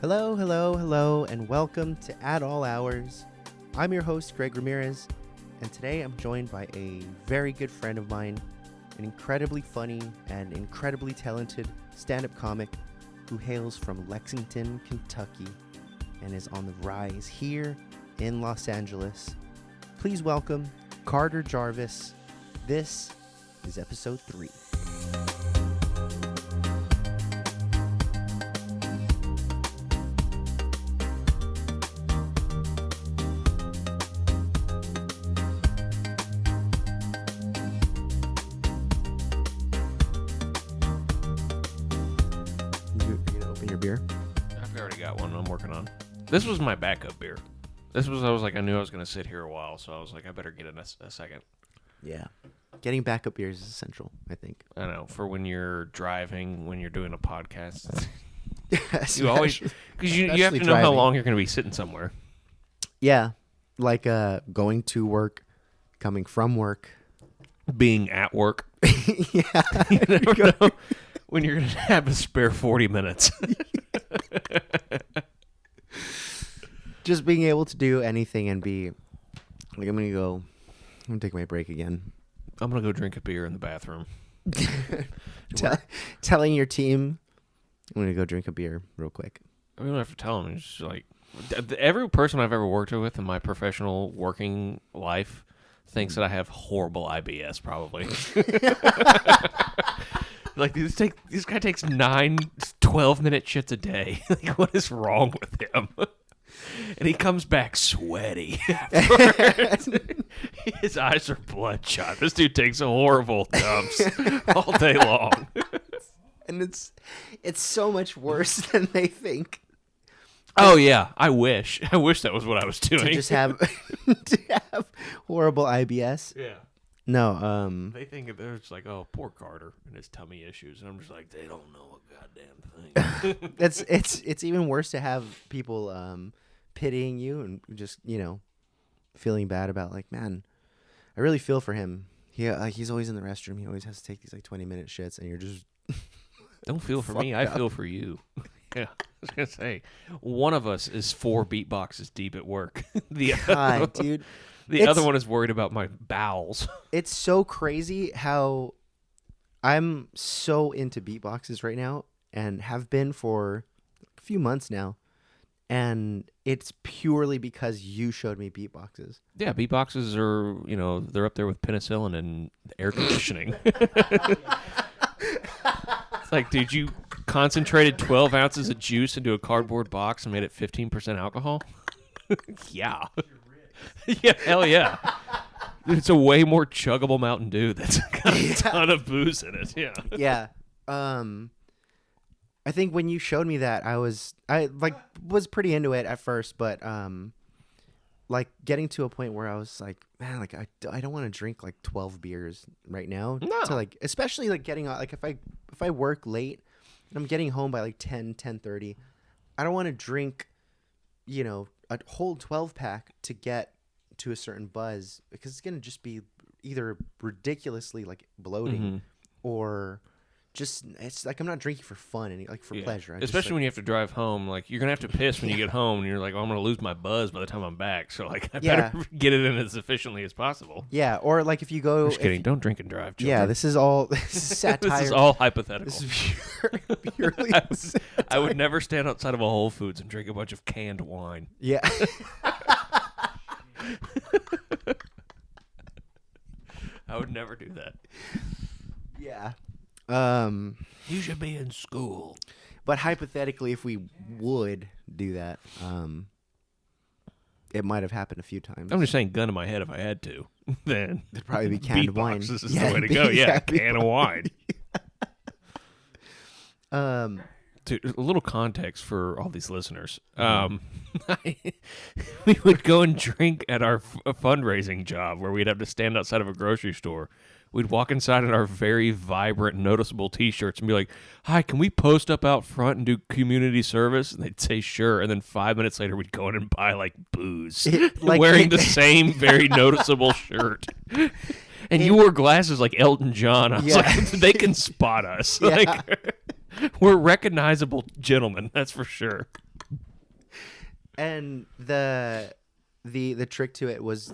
Hello, hello, hello, and welcome to At All Hours. I'm your host, Greg Ramirez, and today I'm joined by a very good friend of mine, an incredibly funny and incredibly talented stand-up comic who hails from Lexington, Kentucky, and is on the rise here in Los Angeles. Please welcome Carter Jarvis. This is episode 3. Beer? I've already got one I'm working on. This was my backup beer. I knew I was going to sit here a while, so I was like, I better get in a second. Yeah. Getting backup beers is essential, I think. I know, for when you're driving, when you're doing a podcast. Because you have to know how long you're going to be sitting somewhere. Yeah. Like going to work, coming from work. Being at work. Yeah. You never know when you're going to have a spare 40 minutes. Just being able to do anything and be like, I'm going to take my break again. I'm going to go drink a beer in the bathroom. Telling your team, I'm going to go drink a beer real quick. I don't have to tell them. It's just like every person I've ever worked with in my professional working life thinks that I have horrible IBS, probably. Like, this guy takes 9 12-minute shits a day. Like, what is wrong with him? And he comes back sweaty. His eyes are bloodshot. This dude takes horrible dumps all day long. And it's so much worse than they think. Oh, yeah. I wish that was what I was doing. To just have horrible IBS. Yeah. No, they think they're just like, oh, poor Carter and his tummy issues, and I'm just like, they don't know a goddamn thing. it's even worse to have people pitying you and just feeling bad about, like, man, I really feel for him. He's always in the restroom. He always has to take these like 20-minute shits, and you're just don't feel for me. I feel for you. Yeah, I was gonna say one of us is 4 beatboxes deep at work. God, dude. The other one is worried about my bowels. It's so crazy how I'm so into beatboxes right now and have been for a few months now. And it's purely because you showed me beatboxes. Yeah, beatboxes are, they're up there with penicillin and air conditioning. It's like, dude, you concentrated 12 ounces of juice into a cardboard box and made it 15% alcohol? Yeah. Yeah, hell yeah. It's a way more chuggable Mountain Dew that's got a ton of booze in it. Yeah. Yeah. I think when you showed me that, I was pretty into it at first, but like getting to a point where I was like, man, like I don't want to drink like 12 beers right now. No. To like, especially like getting like if I work late and I'm getting home by like 10:30, I don't want to drink, a whole 12 pack to get to a certain buzz, because it's going to just be either ridiculously like bloating or just, it's like I'm not drinking for fun and like for pleasure. Especially when you have to drive home, like you're going to have to piss when you get home and you're like, oh, I'm going to lose my buzz by the time I'm back. So like I better get it in as efficiently as possible. Yeah. Or like if you go, just kidding. Don't drink and drive, children. Yeah. This is satire. This is all hypothetical. This is purely I would never stand outside of a Whole Foods and drink a bunch of canned wine. Yeah. I would never do that. Yeah. You should be in school. But hypothetically, if we would do that, it might have happened a few times. I'm just saying, gun to my head, if I had to, then it'd probably be canned wine. This is the way to go. Yeah, can of wine. Dude, a little context for all these listeners. We would go and drink at our fundraising job where we'd have to stand outside of a grocery store. We'd walk inside in our very vibrant, noticeable T-shirts and be like, hi, can we post up out front and do community service? And they'd say, sure. And then 5 minutes later, we'd go in and buy, like, booze. Wearing the same very noticeable shirt. And you wore glasses like Elton John. I was like, they can spot us. Yeah. Like, we're recognizable gentlemen, that's for sure. And the trick to it was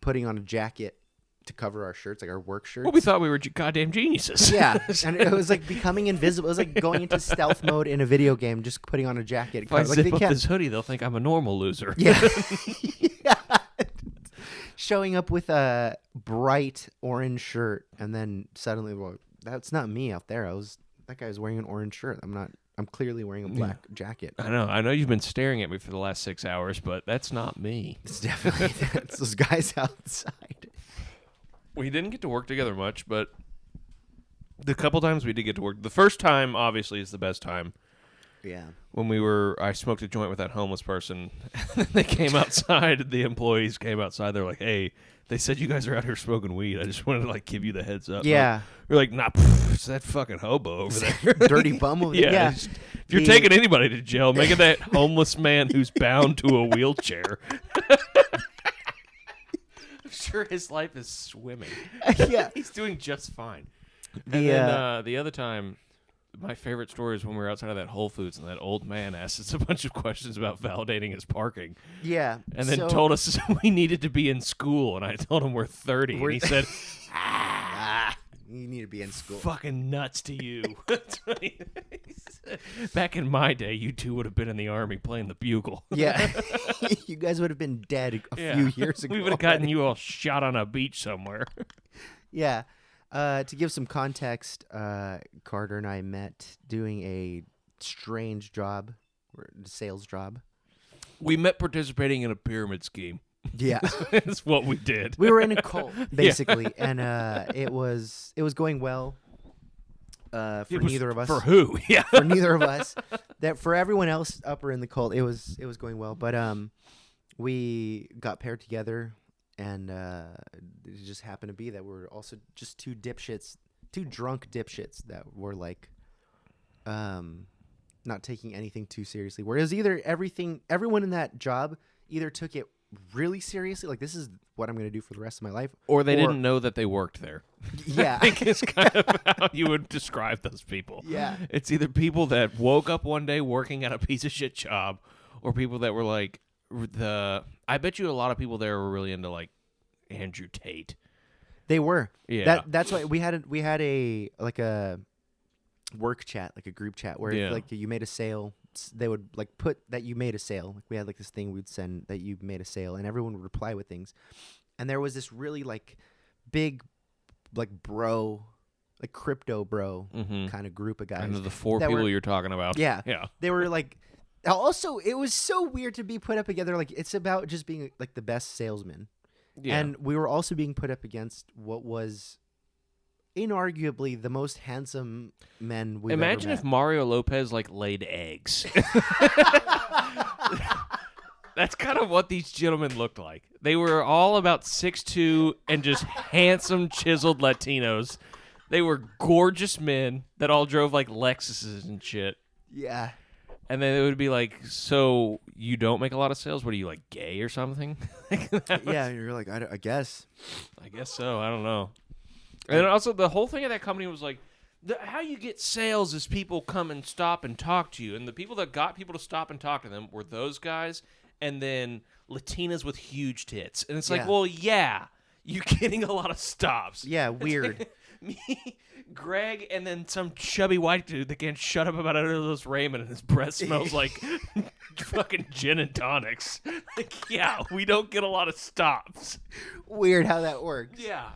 putting on a jacket to cover our shirts, like our work shirts. Well, we thought we were goddamn geniuses. Yeah, and it was like becoming invisible. It was like going into stealth mode in a video game, just putting on a jacket. If I like zip up this hoodie, they'll think I'm a normal loser. Yeah. Yeah. Showing up with a bright orange shirt, and then suddenly, well, that's not me out there. That guy was wearing an orange shirt. I'm clearly wearing a black jacket. I know you've been staring at me for the last 6 hours, but that's not me. It's definitely it's those guys outside. We didn't get to work together much, but the couple times we did get to work, the first time obviously is the best time. Yeah. When I smoked a joint with that homeless person. They came outside. The employees came outside. They're like, "Hey, they said you guys are out here smoking weed. I just wanted to like give you the heads up." Yeah. We're like, "Nah, it's that fucking hobo over there, Dirty bum over there." Yeah. If you're taking anybody to jail, make it that homeless man who's bound to a wheelchair. I'm sure his life is swimming. Yeah. He's doing just fine. And then the other time, my favorite story is when we were outside of that Whole Foods and that old man asked us a bunch of questions about validating his parking. Yeah. And then told us we needed to be in school. And I told him we're 30. And he said, you need to be in school. Fucking nuts to you. Back in my day, you two would have been in the Army playing the bugle. Yeah. You guys would have been dead a few years ago. We would have gotten you all shot on a beach somewhere. Yeah. To give some context, Carter and I met doing a strange job, sales job. We met participating in a pyramid scheme. Yeah. That's what we did. We were in a cult, basically, and it was going well for neither of us. For who? Yeah. For neither of us. That for everyone else upper in the cult, it was going well. But we got paired together. And it just happened to be that we're also just two drunk dipshits that were like, not taking anything too seriously. Whereas everyone in that job either took it really seriously, like this is what I'm going to do for the rest of my life, or they didn't know that they worked there. Yeah, I think it's kind of how you would describe those people. Yeah, it's either people that woke up one day working at a piece of shit job, or people that were like I bet you a lot of people there were really into like Andrew Tate. They were. Yeah. That's why we had a like a work chat, like a group chat where if, like you made a sale, they would like put that you made a sale. Like we had like this thing we'd send that you made a sale, and everyone would reply with things. And there was this really like big like bro, like crypto bro kind of group of guys. And the four people you're talking about. Yeah. Yeah. They were like, also, it was so weird to be put up together. Like, it's about just being like the best salesman. Yeah. And we were also being put up against what was inarguably the most handsome men we've Imagine ever met. if Mario Lopez like laid eggs. That's kind of what these gentlemen looked like. They were all about 6'2" and just handsome, chiseled Latinos. They were gorgeous men that all drove like Lexuses and shit. Yeah. And then it would be like, so you don't make a lot of sales? What are you, like, gay or something? Yeah, you're like, I guess. I guess so. I don't know. And also, the whole thing of that company was like, how you get sales is people come and stop and talk to you. And the people that got people to stop and talk to them were those guys and then Latinas with huge tits. And it's like, well, yeah, you're getting a lot of stops. Yeah, weird. Me, Greg, and then some chubby white dude that can't shut up about those Raymond, and his breath smells like fucking gin and tonics. Like, yeah, we don't get a lot of stops. Weird how that works. Yeah.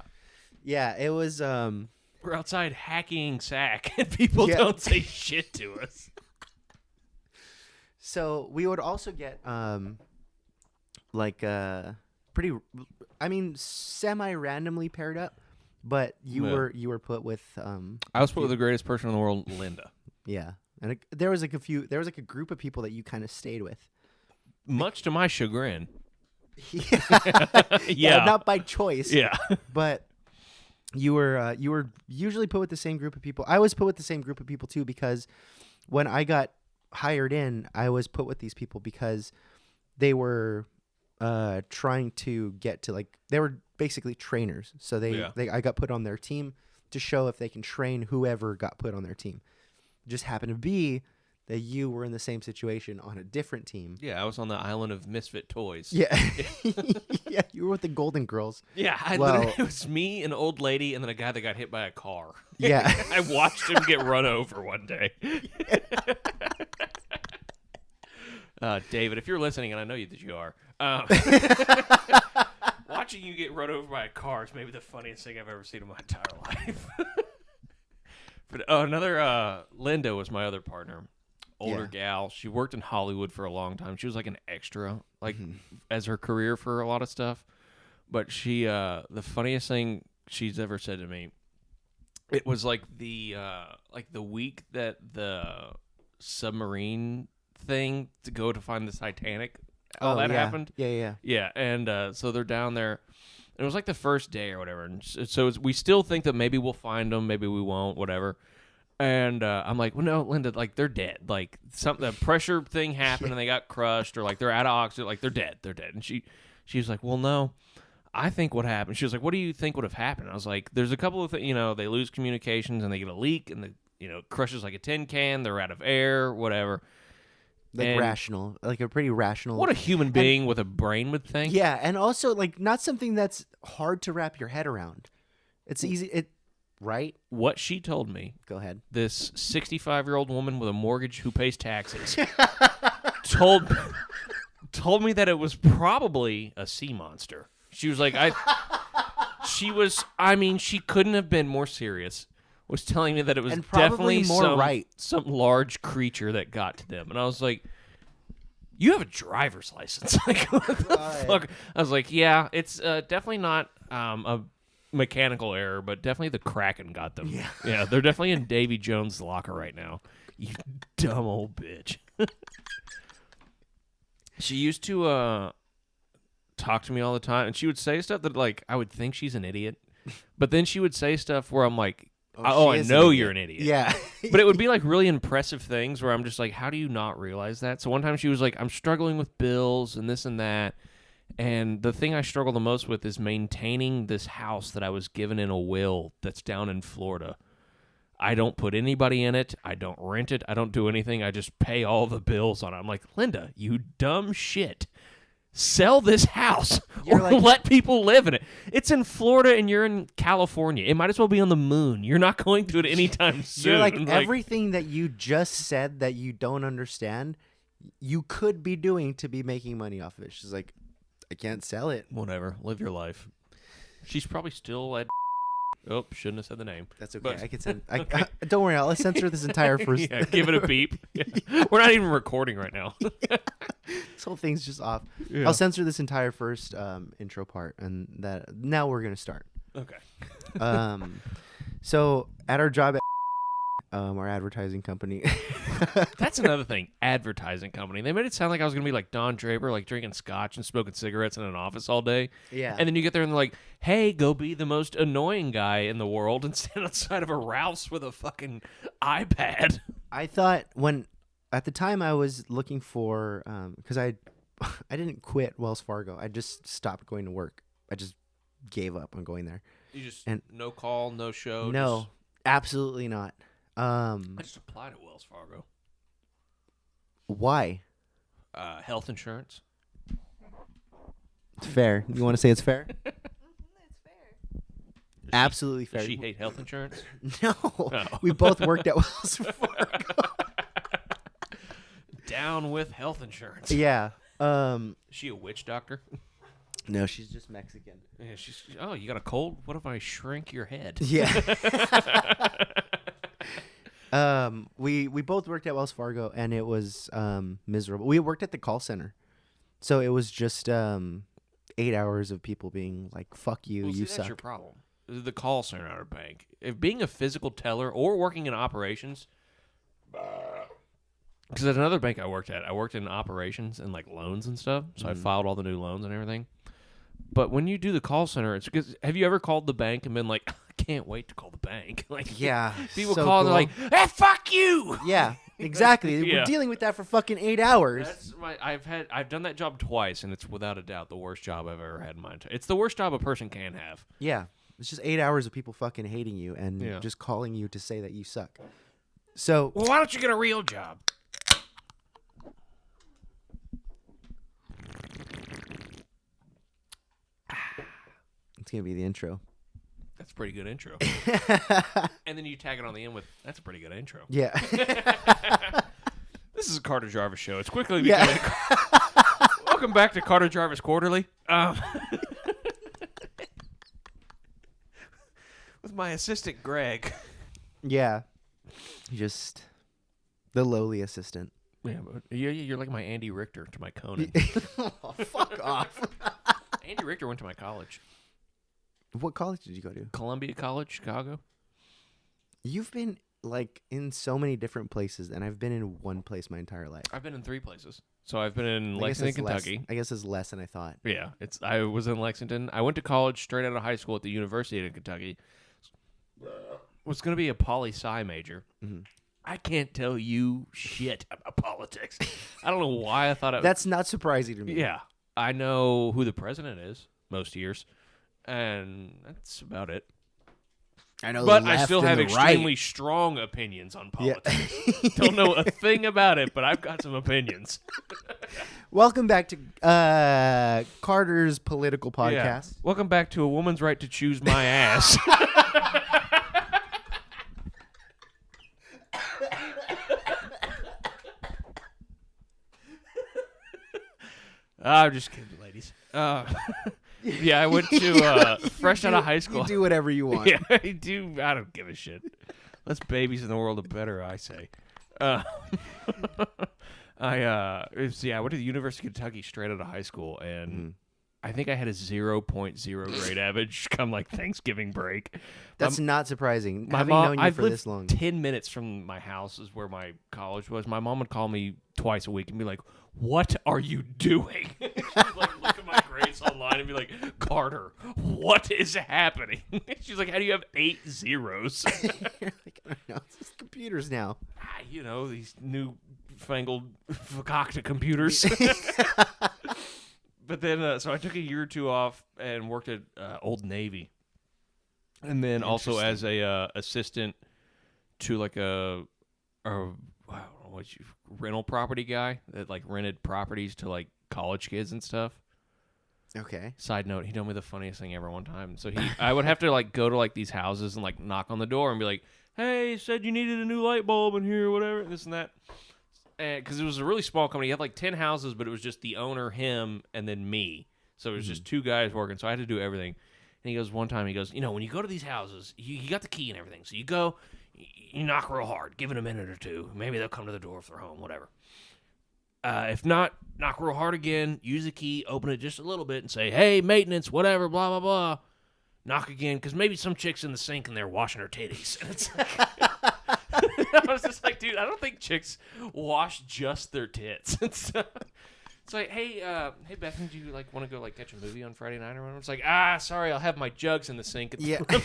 Yeah, it was... We're outside hacking sack, and people don't say shit to us. So we would also get, pretty... I mean, semi-randomly paired up. But you were put with I was put with the greatest person in the world, Linda. Yeah, and there was like a group of people that you kind of stayed with, much to my chagrin. Yeah, not by choice. Yeah, but you were usually put with the same group of people. I was put with the same group of people too because when I got hired in, I was put with these people because they were trying to get to like they were basically trainers. So I got put on their team to show if they can train whoever got put on their team. Just happened to be that you were in the same situation on a different team. Yeah, I was on the island of misfit toys. Yeah. Yeah, you were with the Golden Girls. Yeah, literally, it was me, an old lady, and then a guy that got hit by a car. Yeah. I watched him get run over one day. David, if you're listening, and I know that you are, watching you get run over by a car is maybe the funniest thing I've ever seen in my entire life. But Linda was my other partner. Older gal. She worked in Hollywood for a long time. She was like an extra, as her career for a lot of stuff. But she, the funniest thing she's ever said to me, it was like the week that the submarine thing to go to find the Titanic, happened. Yeah. And so they're down there. It was like the first day or whatever. And so we still think that maybe we'll find them, maybe we won't, whatever. And I'm like, well, no, Linda, like, they're dead. Like, the pressure thing happened and they got crushed, or like they're out of oxygen. Like, they're dead. They're dead. And she was like, well, no, I think what happened. She was like, what do you think would have happened? I was like, there's a couple of things, they lose communications and they get a leak and it crushes like a tin can. They're out of air, whatever. Like rational, like a pretty rational. What a human being with a brain would think. Yeah, and also like not something that's hard to wrap your head around. It's easy. Right? What she told me. Go ahead. This 65-year-old woman with a mortgage who pays taxes told me that it was probably a sea monster. She was like, she couldn't have been more serious. Was telling me that it was definitely some large creature that got to them. And I was like, you have a driver's license. Like, what the fuck? I was like, yeah, it's definitely not a mechanical error, but definitely the Kraken got them. Yeah, they're definitely in Davy Jones' locker right now. You dumb old bitch. She used to talk to me all the time, and she would say stuff that, like, I would think she's an idiot, but then she would say stuff where I'm like, oh, I know you're an idiot. Yeah. But it would be like really impressive things where I'm just like, how do you not realize that? So one time she was like, I'm struggling with bills and this and that. And the thing I struggle the most with is maintaining this house that I was given in a will that's down in Florida. I don't put anybody in it. I don't rent it. I don't do anything. I just pay all the bills on it. I'm like, Linda, you dumb shit. Sell this house or let people live in it. It's in Florida and you're in California. It might as well be on the moon. You're not going to it anytime soon. You're like everything that you just said that you don't understand, you could be doing to be making money off of it. She's like, I can't sell it. Whatever. Live your life. She's probably still at... Oh, shouldn't have said the name. That's okay. But... I can send. Don't worry. I'll censor this entire first. Yeah, give it a beep. We're not even recording right now. This whole thing's just off. Yeah. I'll censor this entire first intro part, and that now we're gonna start. Okay. So at our job at our advertising company. That's another thing. Advertising company. They made it sound like I was going to be like Don Draper, like drinking scotch and smoking cigarettes in an office all day. Yeah. And then you get there and they're like, hey, go be the most annoying guy in the world and stand outside of a Ralph's with a fucking iPad. I thought at the time I was looking for, because I didn't quit Wells Fargo. I just stopped going to work. I just gave up on going there. You just, no call, no show? No, absolutely not. I just applied at Wells Fargo. Why? Health insurance. It's fair. You want to say it's fair? It's fair. Absolutely fair. Does she hate health insurance? No. Oh. We both worked at Wells Fargo. Down with health insurance. Yeah. Is she a witch doctor? No, she's just Mexican. Yeah, you got a cold? What if I shrink your head? Yeah. We both worked at Wells Fargo, and it was miserable. We worked at the call center, so it was just 8 hours of people being like, "Fuck you, you suck." That's your problem. The call center at our bank. If being a physical teller or working in operations, because at another bank I worked in operations and like loans and stuff. So I filed all the new loans and everything. But when you do the call center, it's because have you ever called the bank and been like, I can't wait to call the bank? Like, yeah, people call and they're like, hey, fuck you. Yeah, exactly. Yeah. We're dealing with that for fucking 8 hours. I've done that job twice, and it's without a doubt the worst job I've ever had in my entire. It's the worst job a person can have. Yeah, it's just 8 hours of people fucking hating you and just calling you to say that you suck. So, well, why don't you get a real job? going to be the intro. That's a pretty good intro. And then you tag it on the end with, that's a pretty good intro. Yeah. This is a Carter Jarvis show. It's quickly becoming... Welcome back to Carter Jarvis Quarterly. With my assistant, Greg. Yeah. Just the lowly assistant. Yeah, but you're like my Andy Richter to my Conan. Oh, fuck off. Andy Richter went to my college. What college did you go to? Columbia College, Chicago. You've been like in so many different places, and I've been in one place my entire life. I've been in 3 places. So I've been in I guess Lexington, it's Kentucky. I guess it's less than I thought. Yeah, I was in Lexington. I went to college straight out of high school at the University of Kentucky. Was going to be a poli-sci major. Mm-hmm. I can't tell you shit about politics. I don't know why I thought it. That's not surprising to me. Yeah, I know who the president is most years, and that's about it. I know, but the I left still and have the extremely right. strong opinions on Yeah. politics. Don't know a thing about it, but I've got some opinions. Welcome back to Carter's political podcast. Yeah. Welcome back to A Woman's Right to Choose My Ass. I'm just kidding, ladies. Yeah, I went to fresh out of high school. You do whatever you want. Yeah, I do. I don't give a shit. Less babies in the world, the better, I say. I went to the University of Kentucky straight out of high school, and I think I had a 0.0 grade average come like Thanksgiving break. That's not surprising. My Having mom, known you I've for lived this long. 10 minutes from my house is where my college was. My mom would call me twice a week and be like, "What are you doing?" She'd like look at my grades online and be like, "Carter, what is happening?" She's like, "How do you have 8 zeros?" You're like, I don't know. It's just computers now. You know, these new fangled fakakta computers. But then, so I took a year or two off and worked at Old Navy. And then also as a assistant to like a I don't know rental property guy that like rented properties to like college kids and stuff. Okay. Side note, he told me the funniest thing ever one time. So I would have to like go to like these houses and like knock on the door and be like, "Hey, said you needed a new light bulb in here, whatever, this and that." Because it was a really small company. You had like 10 houses, but it was just the owner, him, and then me. So it was just 2 guys working. So I had to do everything. And he goes, one time, he goes, "You know, when you go to these houses, you got the key and everything. So you go, you knock real hard, give it a minute or 2. Maybe they'll come to the door if they're home, whatever. If not, knock real hard again, use the key, open it just a little bit, and say, 'Hey, maintenance, whatever, blah, blah, blah.' Knock again, because maybe some chick's in the sink and they're washing her titties." And it's like... I was just like, dude, I don't think chicks wash just their tits. It's like, hey Bethany, do you like want to go like catch a movie on Friday night or whatever? It's like, sorry, I'll have my jugs in the sink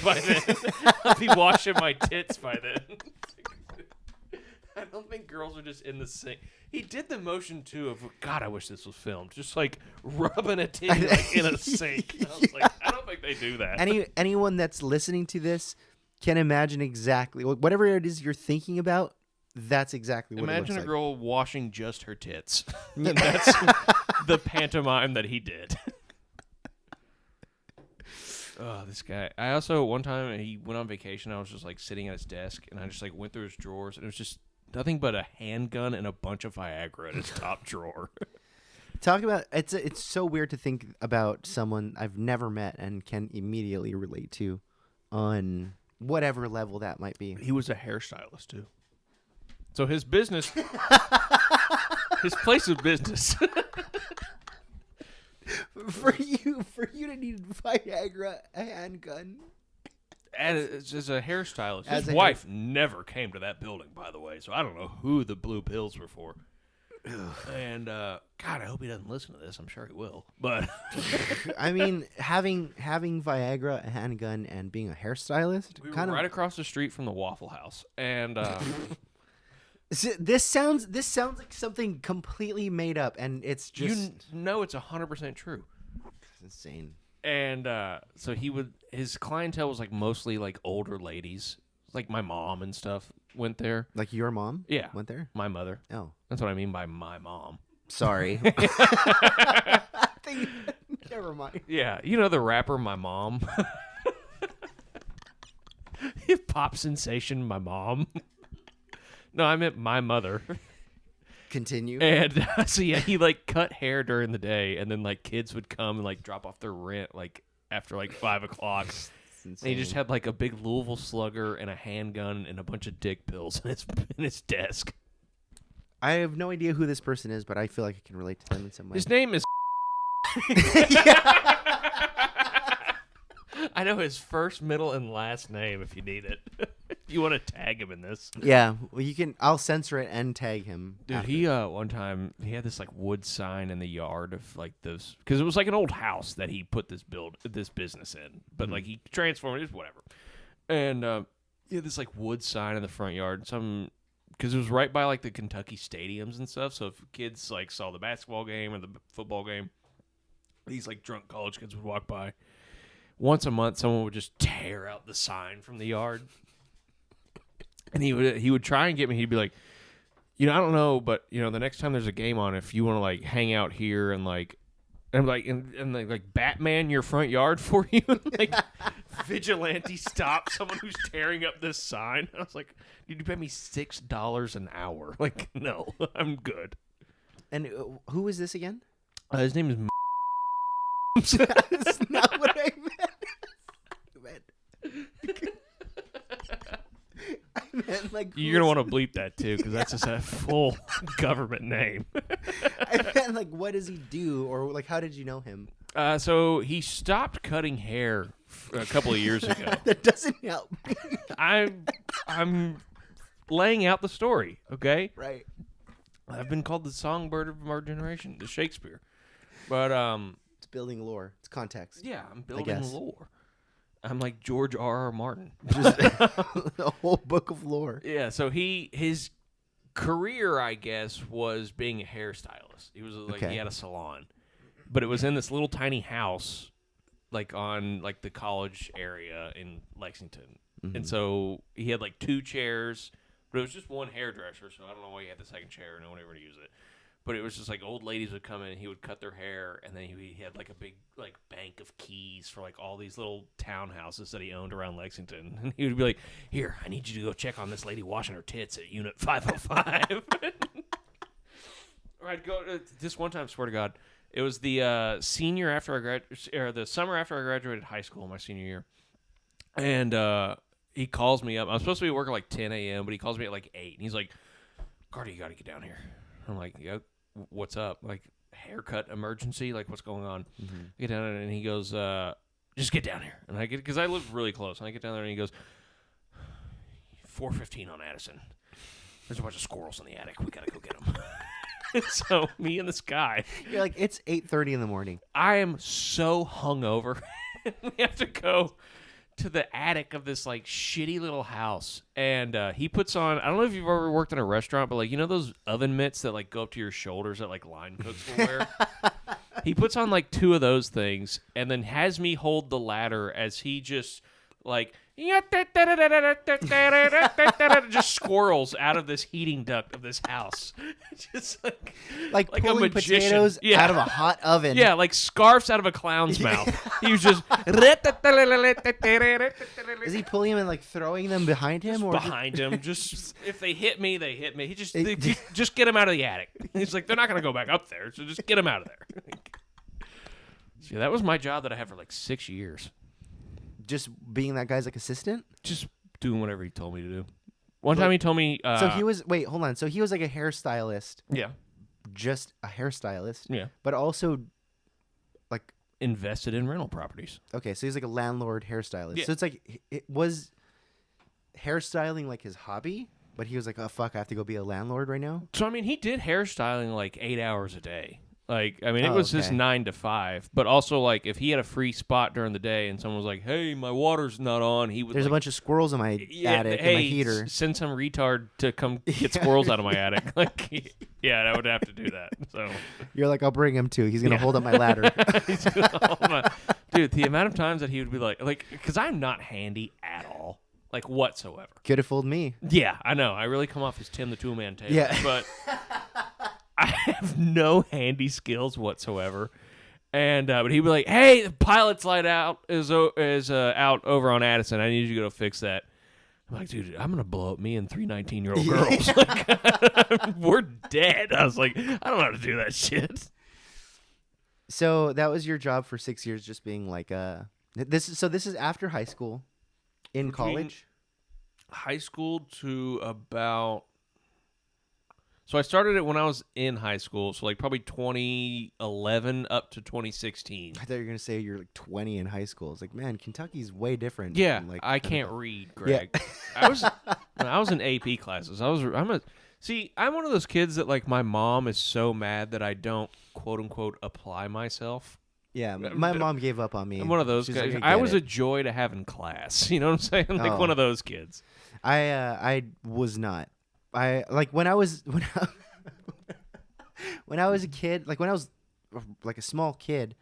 by then. I'll be washing my tits by then. I don't think girls are just in the sink. He did the motion too of, God, I wish this was filmed. Just like rubbing a titty like in a sink. I was like, I don't think they do that. Anyone that's listening to this can imagine exactly whatever it is you're thinking about. That's exactly what Imagine it looks a girl washing just her tits. And that's the pantomime that he did. Oh, this guy. I also, one time, he went on vacation. I was just, like, sitting at his desk, and I just, like, went through his drawers, and it was just nothing but a handgun and a bunch of Viagra in his top drawer. Talk about it's so weird to think about someone I've never met and can immediately relate to on whatever level that might be. He was a hairstylist, too. So his business, his place of business. For you to need Viagra, a handgun. And as a hairstylist. As His a wife never came to that building, by the way, so I don't know who the blue pills were for. And, God, I hope he doesn't listen to this. I'm sure he will. But I mean, having Viagra, a handgun, and being a hairstylist, we were kind of right across the street from the Waffle House. And this sounds like something completely made up, and it's just you know it's 100% true. It's insane. And so his clientele was like mostly like older ladies, like my mom and stuff went there. Like your mom? Yeah, went there. my mother. Oh, That's what I mean by my mom. sorry. Never mind. Yeah, you know the rapper My Mom? Pop sensation My Mom. No, I meant My Mother. Continue. And so yeah, he like cut hair during the day, and then like kids would come and like drop off their rent like after like 5 o'clock. And he just had like a big Louisville Slugger and a handgun and a bunch of dick pills in his desk. I have no idea who this person is, but I feel like I can relate to them in some way. His name is. I know his first, middle, and last name if you need it. If you want to tag him in this. Yeah, well, you can. I'll censor it and tag him. Dude, after. he one time he had this like wood sign in the yard of like this because it was like an old house that he put this business in, but like he transformed it, just whatever. And he had this like wood sign in the front yard, because it was right by like the Kentucky stadiums and stuff. So if kids like saw the basketball game or the football game, these like drunk college kids would walk by. Once a month, someone would just tear out the sign from the yard. And he would try and get me. He'd be like, I don't know, but the next time there's a game on, if you want to like hang out here and like, and like Batman your front yard for you, like vigilante stop someone who's tearing up this sign. I was like, dude, you pay me $6 an hour. Like, no, I'm good. And who is this again? His name is. That's not what I meant. I meant like You're gonna want to bleep that too, because that's just a full government name. I meant like, what does he do, or like, how did you know him? So he stopped cutting hair a couple of years ago. That doesn't help. I'm laying out the story, okay? Right. I've been called the songbird of our generation, the Shakespeare. But It's building lore. It's context. yeah, I'm building lore. I'm like George R.R. Martin. Just a whole book of lore. Yeah, so his career, I guess, was being a hairstylist. He was like he had a salon, but it was in this little tiny house, like on like the college area in Lexington. Mm-hmm. And so he had like 2 chairs, but it was just one hairdresser. So I don't know why he had the second chair. No one ever used it. But it was just like old ladies would come in, and he would cut their hair, and then he had like a big like bank of keys for like all these little townhouses that he owned around Lexington. And he would be like, "Here, I need you to go check on this lady washing her tits at Unit 505." Or I'd go this one time. Swear to God, it was the senior after I or the summer after I graduated high school, my senior year, and he calls me up. I'm supposed to be working like 10 a.m., but he calls me at like 8, and he's like, "Carter, you got to get down here." I'm like, "Yeah, what's up?" Like, haircut emergency? Like, what's going on? Mm-hmm. I get down there, and he goes, just get down here. And I get, because I live really close, and I get down there, and he goes, 415 on Addison. There's a bunch of squirrels in the attic. We got to go get them. So, me and this guy. You're like, it's 8:30 in the morning. I am so hungover. We have to go to the attic of this like shitty little house, and he puts on, I don't know if you've ever worked in a restaurant, but like, those oven mitts that like go up to your shoulders that like line cooks will wear. He puts on like 2 of those things, and then has me hold the ladder as he just like just squirrels out of this heating duct of this house. Just like a pulling magician. potatoes out of a hot oven. Yeah, like scarfs out of a clown's mouth. He was just Is he pulling them and like throwing them behind him, or behind him. Just if they hit me, they hit me. He just get them out of the attic. He's like, they're not gonna go back up there, so just get them out of there. So that was my job that I had for like 6 years. just being that guy's like assistant? Just doing whatever he told me to do. One time he told me. So he was hold on. So he was like a hairstylist. Yeah. Just a hairstylist. Yeah. But also, like, invested in rental properties. Okay, so he's like a landlord hairstylist. Yeah. So it's like, it was hairstyling like his hobby, but he was like, oh fuck, I have to go be a landlord right now. So I mean, he did hairstyling like 8 hours a day. Like, I mean, it was just 9 to 5. But also, like, if he had a free spot during the day and someone was like, "Hey, my water's not on," he would. There's like, a bunch of squirrels in my attic and my heater. Send some retard to come get squirrels out of my attic. Like, yeah, I would have to do that. So you're like, I'll bring him too. He's gonna hold up my ladder. Dude, the amount of times that he would be like, because I'm not handy at all, like whatsoever. Could have fooled me. Yeah, I know. I really come off as Tim the Toolman Taylor. Yeah, but I have no handy skills whatsoever. And but he'd be like, "Hey, the pilot's light out is out over on Addison. I need you to go fix that." I'm like, "Dude, I'm gonna blow up me and 3 19-year-old girls. Like, we're dead." I was like, "I don't know how to do that shit." So that was your job for 6 years, just being like this is after high school, in Between college. High school to about. So I started it when I was in high school, so like probably 2011 up to 2016. I thought you were gonna say you're like 20 in high school. It's like, man, Kentucky's way different. Yeah, from, like, I can't read, Greg. I was in AP classes. I'm one of those kids that like my mom is so mad that I don't quote unquote apply myself. Yeah, my mom gave up on me. I'm one of those She's guys. like, I get was it. a joy to have in class. You know what I'm saying? Like one of those kids. I was not. When I was when I was a kid, like when I was like a small kid,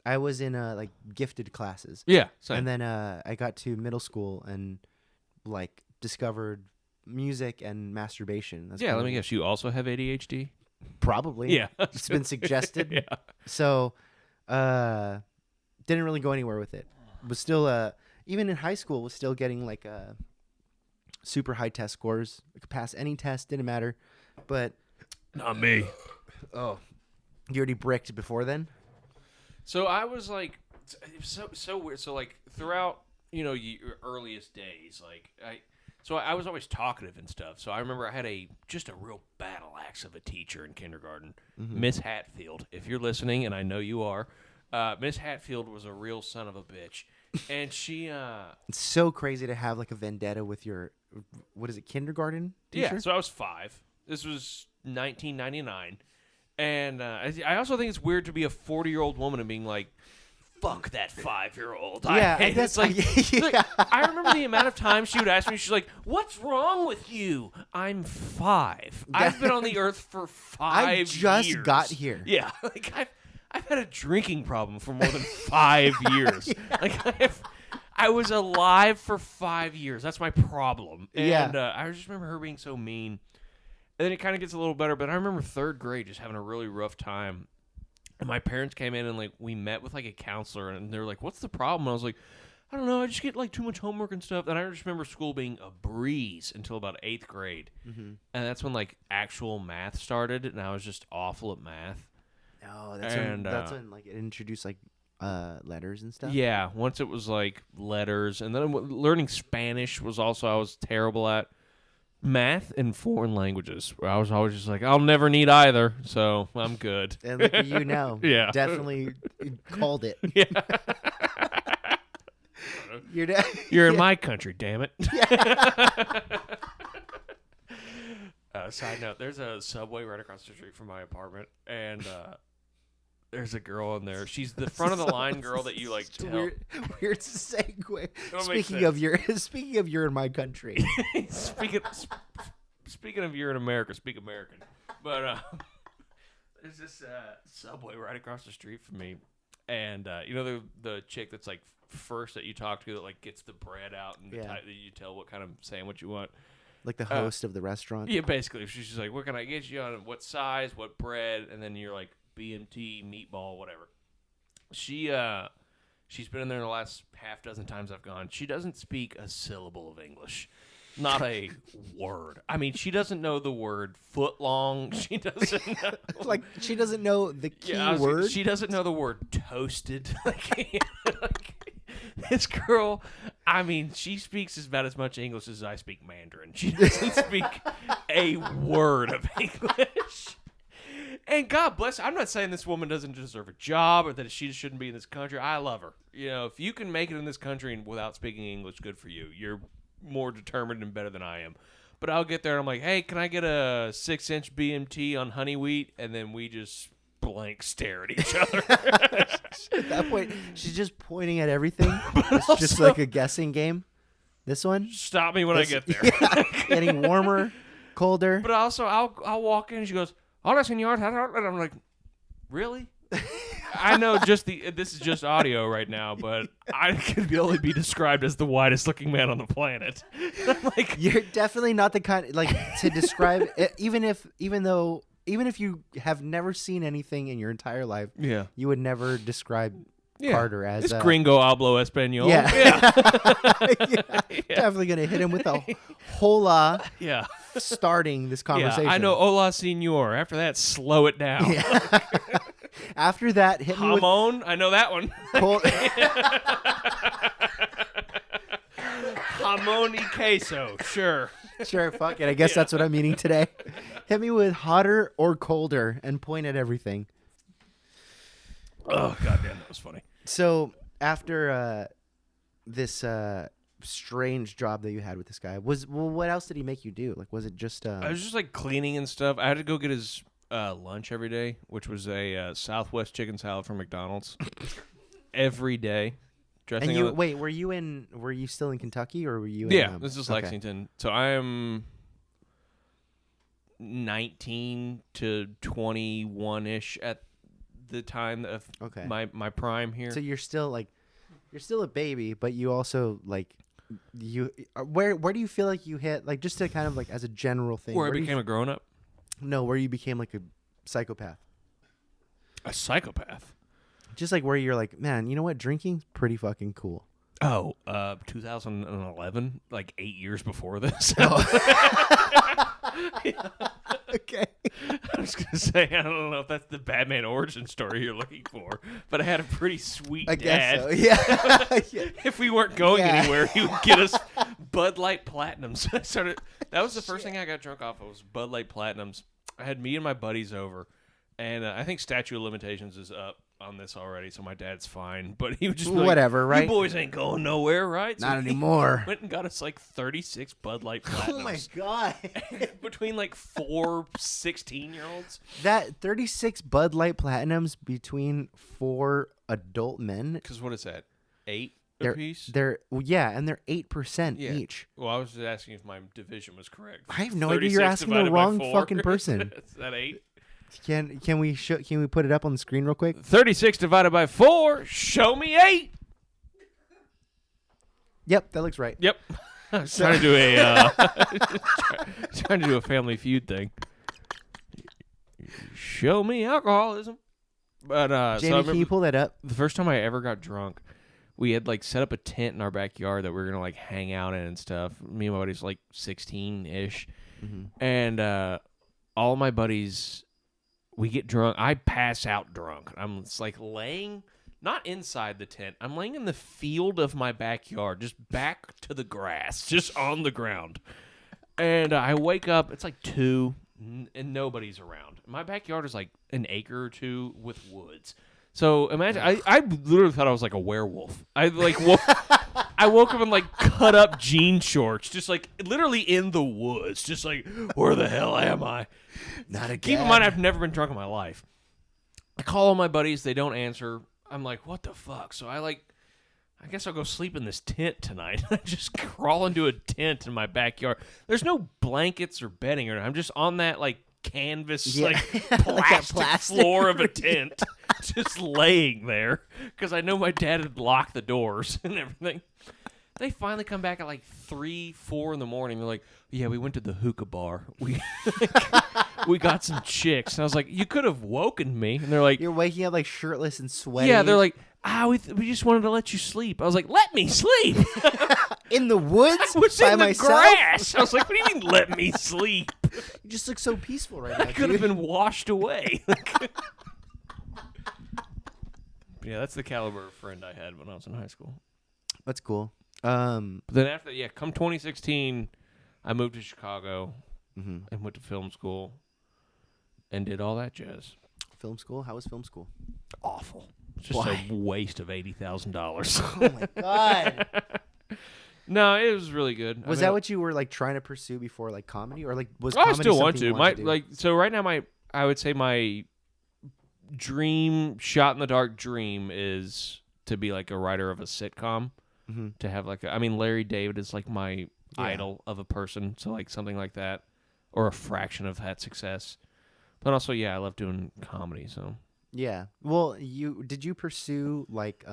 I was in like gifted classes. Yeah, same. And then I got to middle school and like discovered music and masturbation. That's Yeah, kind let of- me guess. You also have ADHD? Probably. Yeah, It's been suggested. Yeah. So didn't really go anywhere with it. Was still even in high school was still getting like super high test scores. I could pass any test, didn't matter. But Not me. oh, you already bricked before then? So I was like, so weird. So like throughout, your earliest days, like I was always talkative and stuff. So I remember I had just a real battle axe of a teacher in kindergarten, Miss Hatfield. If you're listening, and I know you are, Miss Hatfield was a real son of a bitch, and she. It's so crazy to have like a vendetta with your, what is it, kindergarten teacher? Yeah. So I was 5. This was 1999. And I also think it's weird to be a 40-year-old woman and being like, fuck that 5-year-old. Yeah, I guess like, yeah. I remember the amount of times she would ask me, she's like, what's wrong with you? I'm 5. I've been on the earth for 5 years. I just got here. Yeah. Like I've had a drinking problem for more than 5 years. Like I was alive for 5 years. That's my problem. And I just remember her being so mean. And then it kind of gets a little better, but I remember 3rd grade just having a really rough time. And my parents came in and like we met with like a counselor, and they were like, "What's the problem?" And I was like, "I don't know. I just get like too much homework and stuff." And I just remember school being a breeze until about 8th grade, and that's when like actual math started, and I was just awful at math. No, that's when like it introduced like letters and stuff. Yeah, once it was like letters, and then learning Spanish was also I was terrible at. Math and foreign languages. I was always just like, I'll never need either, so I'm good. And look at you now. Yeah. Definitely called it. Yeah. You're in my country, damn it. Side note, there's a Subway right across the street from my apartment, and there's a girl in there. She's the front of the line girl that you like tell. Weird segue. It'll make Speaking of you're in my country. Speaking of you're in America, speak American. But there's this Subway right across the street from me, and the chick that's like first that you talk to that like gets the bread out and the type that you tell what kind of sandwich you want. Like the host of the restaurant. Yeah, basically. She's just like, what can I get you on? What size? What bread? And then you're like BMT, meatball, whatever. She's been in there the last half dozen times I've gone. She doesn't speak a syllable of English. Not a word. I mean, she doesn't know the word foot long. She doesn't know. Like, she doesn't know the key word. She doesn't know the word toasted. This girl, I mean, she speaks about as much English as I speak Mandarin. She doesn't speak a word of English. And God bless her. I'm not saying this woman doesn't deserve a job or that she shouldn't be in this country. I love her. If you can make it in this country and without speaking English, good for you. You're more determined and better than I am. But I'll get there and I'm like, hey, can I get a 6-inch BMT on honey wheat? And then we just blank stare at each other. At that point, she's just pointing at everything. It's just like a guessing game. This one? Stop me when I get there. Yeah, getting warmer, colder. But also, I'll walk in and she goes, hola, senor. And I'm like, really? I know this is just audio right now, but I could only be described as the whitest looking man on the planet. I'm like, you're definitely not the kind like to describe it, even though even if you have never seen anything in your entire life, Yeah. you would never describe Carter as this gringo hablo español. Yeah. Yeah. Definitely gonna hit him with a hola. Yeah. Starting this conversation. Yeah, I know hola senor. After that, slow it down. Yeah. After that, hit me with Jamon, I know that one. Jamon y queso, sure. Sure, fuck it. I guess that's what I'm eating today. Hit me with hotter or colder and point at everything. Oh, goddamn, that was funny. So after this strange job that you had with this guy, what else did he make you do? Like, was it just? I was just like cleaning and stuff. I had to go get his lunch every day, which was a Southwest chicken salad from McDonald's every day. And you were you still in Kentucky or were you? Yeah, in, this is okay. Lexington. So I am 19 to 21-ish at the time of my prime here. So you're still a baby, but you also like where do you feel like you hit, like, just to kind of like as a general thing, where I became a grown up? No, where you became like a psychopath. A psychopath. Just like where you're like, man, you know what? Drinking's pretty fucking cool. Oh, 2011, like 8 years before this. Okay. I was going to say, I don't know if that's the Batman origin story you're looking for, but I had a pretty sweet dad. Guess so. Yeah. Yeah. If we weren't going anywhere, he would get us Bud Light Platinums. That was the first thing I got drunk off of was Bud Light Platinums. I had me and my buddies over, and I think statute of limitations is up on this already, so my dad's fine. But he would just be whatever, like, right? You boys ain't going nowhere, right? So not anymore. Went and got us like 36 Bud Light Platinums. Oh my god! Between like 4 16-year-olds. That 36 Bud Light Platinums between 4 adult men. Because what is that? 8 they're, apiece? and they're 8% each. Well, I was just asking if my division was correct. I have no idea. You're asking the wrong fucking person. Is that 8? Can we put it up on the screen real quick? 36 divided by 4. Show me 8. Yep, that looks right. Yep. I was trying to do a trying to do a Family Feud thing. Show me alcoholism. But Jamie, can you pull that up? The first time I ever got drunk, we had like set up a tent in our backyard that we were gonna like hang out in and stuff. Me and my buddies like 16-ish, and all my buddies. We get drunk. I pass out drunk. I'm like laying, not inside the tent. I'm laying in the field of my backyard, just back to the grass, just on the ground. And I wake up. It's like 2, and nobody's around. My backyard is like an acre or 2 with woods. So imagine, I literally thought I was like a werewolf. I woke up in like cut up jean shorts, just like literally in the woods, just like, where the hell am I? Not again. Keep in mind, I've never been drunk in my life. I call all my buddies, they don't answer. I'm like, what the fuck? So I guess I'll go sleep in this tent tonight. I just crawl into a tent in my backyard. There's no blankets or bedding, or I'm just on that like canvas, like plastic floor of a tent, just laying there because I know my dad had locked the doors and everything. They finally come back at like 3, 4 in the morning. They're like, yeah, we went to the hookah bar. We got some chicks. And I was like, you could have woken me. And they're like, you're waking up like shirtless and sweaty. yeah, they're like, we just wanted to let you sleep. I was like, let me sleep. In the woods I was by in the myself? grass. I was like, what do you mean let me sleep? You just look so peaceful right now. I could have been washed away. Yeah, that's the caliber of friend I had when I was in high school. That's cool. But then after, come 2016, I moved to Chicago and went to film school and did all that jazz. Film school? How was film school? Awful. Just a waste of $80,000. Oh my god. No, it was really good. Was that what you were like trying to pursue before, like comedy, or like was I comedy still want something to. you wanted to do? So right now, I would say my dream, shot in the dark dream is to be like a writer of a sitcom. To have like Larry David is like my idol of a person, so like something like that, or a fraction of that success. But also, I love doing comedy. So yeah. Well, did you pursue like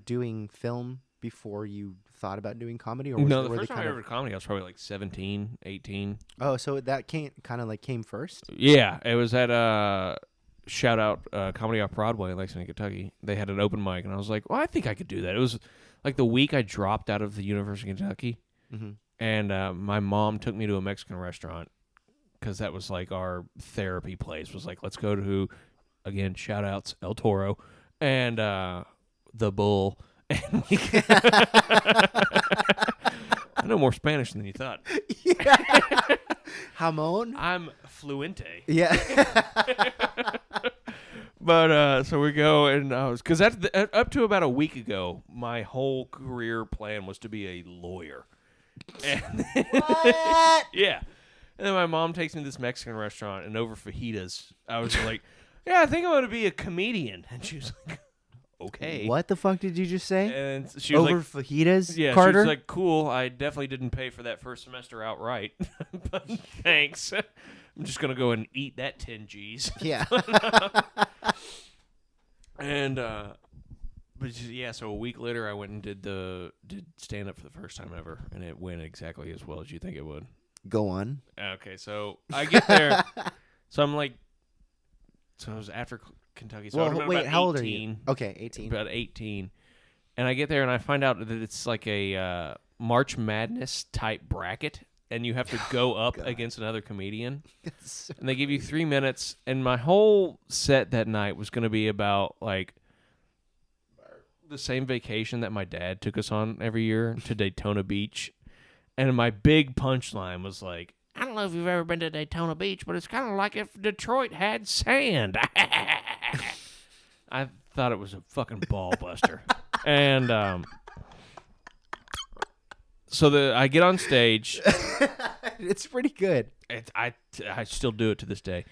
doing film before you thought about doing comedy? Or No, the were first they time I kind ever did comedy, I was probably like 17, 18. Oh, so that came first? Yeah, it was at shout out Comedy Off Broadway in Lexington, Kentucky. They had an open mic, and I was like, well, I think I could do that. It was like the week I dropped out of the University of Kentucky, and my mom took me to a Mexican restaurant because that was like our therapy place. Was like, let's go to, again, shout outs El Toro and the Bull. And we I know more Spanish than you thought. Yeah. Jamon? I'm fluente. Yeah. But so we go, and I was, because up to about a week ago, my whole career plan was to be a lawyer. And What? yeah. And then my mom takes me to this Mexican restaurant, and over fajitas, I was like, yeah, I think I want to be a comedian. And she was like, okay. What the fuck did you just say? And she was Over like, fajitas, yeah, Carter? she was like, cool. I definitely didn't pay for that first semester outright, but thanks. I'm just gonna go and eat that 10 G's. Yeah. And so a week later, I went and did stand up for the first time ever, and it went exactly as well as you think it would. Go on. Okay, so I get there, so I'm like, so it was after Kentucky. So I Well, was wait, about how old are 18. you? Okay, 18. About 18. And I get there and I find out that it's like a March Madness type bracket, and you have to go up against another comedian. And they give you 3 minutes, and my whole set that night was going to be about like the same vacation that my dad took us on every year to Daytona Beach. And my big punchline was like, I don't know if you've ever been to Daytona Beach, but it's kind of like if Detroit had sand. I thought it was a fucking ball buster. And so I get on stage. It's pretty good. I still do it to this day.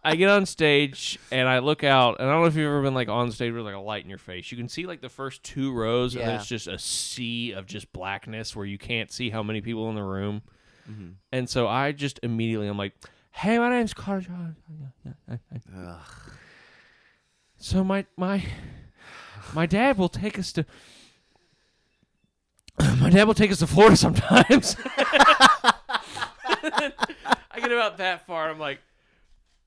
I get on stage and I look out, and I don't know if you've ever been like on stage with like a light in your face. You can see like the first 2 rows, and then it's just a sea of just blackness where you can't see how many people in the room. Mm-hmm. And so I just immediately, I'm like, hey, my name's Carter. So my dad will take us to Florida sometimes. I get about that far, and I'm like,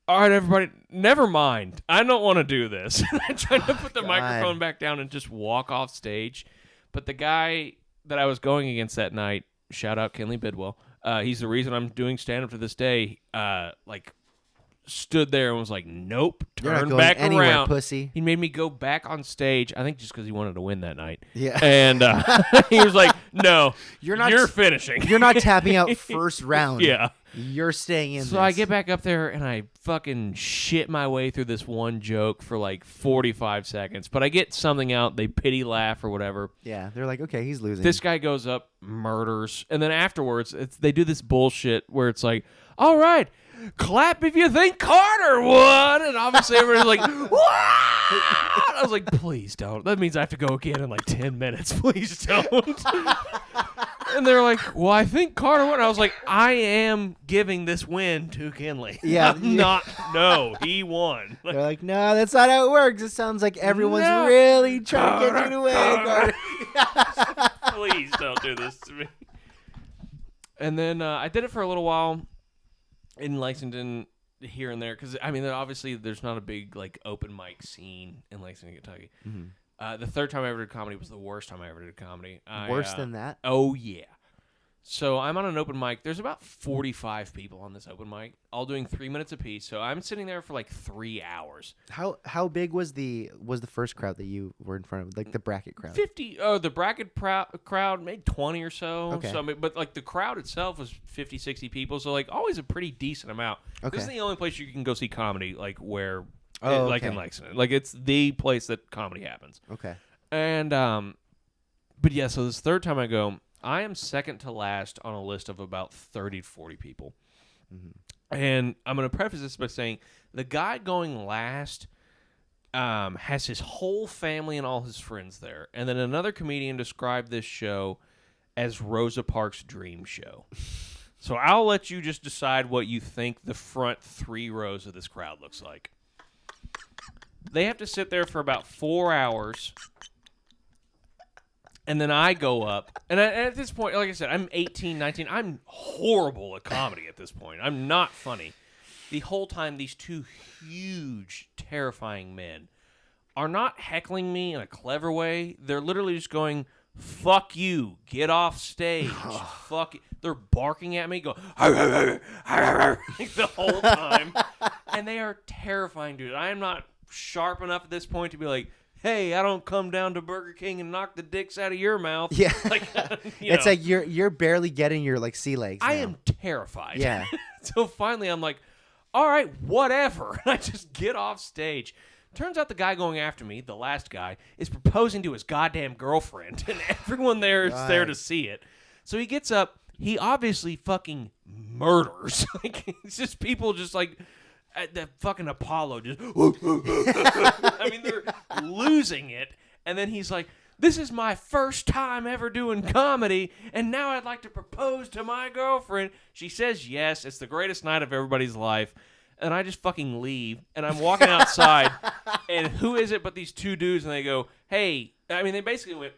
all right, everybody, never mind. I don't want to do this. I tried to put the microphone back down and just walk off stage. But the guy that I was going against that night, shout out Kenley Bidwell, he's the reason I'm doing stand-up to this day, stood there and was like, nope, turn back around. Pussy. He made me go back on stage, I think just because he wanted to win that night. Yeah. And he was like, no, you're finishing. You're not tapping out first round. Yeah. You're staying in. So I get back up there and I fucking shit my way through this one joke for like 45 seconds. But I get something out. They pity laugh or whatever. Yeah, they're like, okay, he's losing. This guy goes up, murders. And then afterwards, they do this bullshit where it's like, all right, clap if you think Carter would. And obviously everybody's like, what? I was like, please don't. That means I have to go again in like 10 minutes. Please don't. And they're like, well, I think Carter won. I was like, I am giving this win to Kenley. Yeah. No, he won. They're like, no, that's not how it works. It sounds like everyone's really trying to get you to win, Carter. Please don't do this to me. And then I did it for a little while in Lexington, here and there, because I mean, obviously, there's not a big like open mic scene in Lexington, Kentucky. Mm-hmm. The third time I ever did comedy was the worst time I ever did comedy. Worse than that? Oh yeah. So I'm on an open mic. There's about 45 people on this open mic, all doing 3 minutes apiece. So I'm sitting there for like 3 hours. How big was the first crowd that you were in front of, like the bracket crowd? 50. Oh, the bracket crowd, maybe 20 or so. Okay. So, but like the crowd itself was 50, 60 people. So like always a pretty decent amount. Okay. This is the only place you can go see comedy, like where, like in Lexington. Like it's the place that comedy happens. Okay. And but yeah, so this third time I go, I am second to last on a list of about 30 to 40 people. Mm-hmm. And I'm going to preface this by saying the guy going last has his whole family and all his friends there. And then another comedian described this show as Rosa Parks' dream show. So I'll let you just decide what you think the front 3 rows of this crowd looks like. They have to sit there for about 4 hours And then I go up. And at this point, like I said, I'm 18, 19. I'm horrible at comedy at this point. I'm not funny. The whole time, these two huge, terrifying men are not heckling me in a clever way. They're literally just going, fuck you, get off stage. Fuck you. They're barking at me, go, the whole time. And they are terrifying, dude. I am not sharp enough at this point to be like, hey, I don't come down to Burger King and knock the dicks out of your mouth. Yeah. Like, It's like you're barely getting your like sea legs I now. am terrified. Yeah. So finally I'm like, all right, whatever. And I just get off stage. Turns out the guy going after me, the last guy, is proposing to his goddamn girlfriend. And everyone there is there to see it. So he gets up. He obviously fucking murders. Like, it's just people just like at the fucking Apollo just I mean, they're losing it. And then he's like, this is my first time ever doing comedy, and now I'd like to propose to my girlfriend. She says yes. It's the greatest night of everybody's life. And I just fucking leave, and I'm walking outside, and who is it but these two dudes, and they go, hey, I mean, they basically went,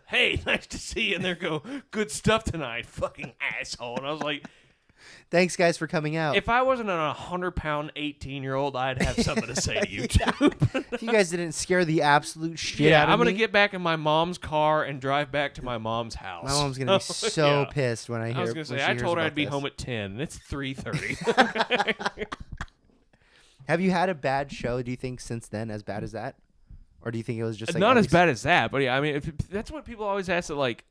hey, nice to see you, and they go, good stuff tonight, fucking asshole. And I was like, thanks, guys, for coming out. if I wasn't a 100-pound 18-year-old, I'd have something to say to you, too. If you guys didn't scare the absolute shit out of I'm me. going to get back in my mom's car and drive back to my mom's house. My mom's going to be so pissed when I hear. I was going to say, I told her I'd be home at 10, and it's 3:30. Have you had a bad show, do you think, since then, as bad as that? Or do you think it was just like not at as least- bad as that, but yeah, I mean, if that's what people always ask that, like,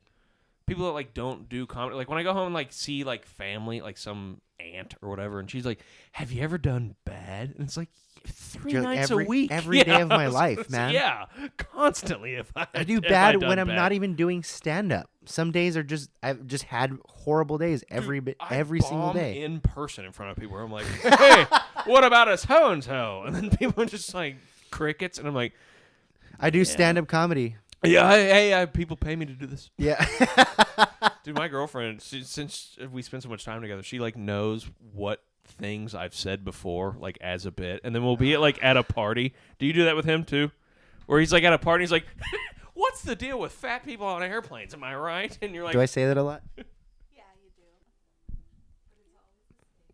people that, like, don't do comedy. Like, when I go home and, like, see, like, family, like, some aunt or whatever, and she's like, have you ever done bad? And it's like, 3 You're like, nights every- a week. every day of my life, man. Yeah, constantly. If I do have bad done when I'm bad. not even doing stand-up. Some days are just, I've just had horrible days every single bomb day. in person in front of people where I'm like, hey, what about us so-and-so? And then people are just like crickets, and I'm like, I do stand-up comedy. yeah, hey, people pay me to do this. Yeah. Dude, my girlfriend, since we spend so much time together, she like knows what things I've said before, like as a bit, and then we'll be at a party. Do you do that with him too? Where he's like at a party, he's like, what's the deal with fat people on airplanes? Am I right? And you're like, Do I say that a lot? Yeah, you do.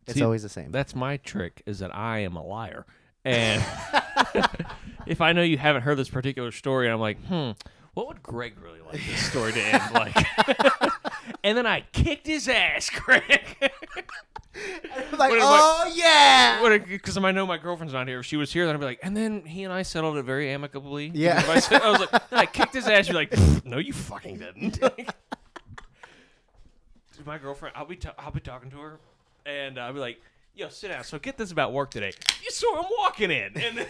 It's See, always the same. that's my trick, is that I am a liar. And if I know you haven't heard this particular story, and I'm like, what would Greg really like this story to end like? And then I kicked his ass, Greg. Like, What if oh, yeah. Because I know my girlfriend's not here. If she was here, then I'd be like, and then he and I settled it very amicably. Yeah. I was like, I kicked his ass. You're like, no, you fucking didn't. Like, dude, my girlfriend, I'll be talking to her, and I'll be like, yo, sit down. So get this about work today. You saw him walking in, and then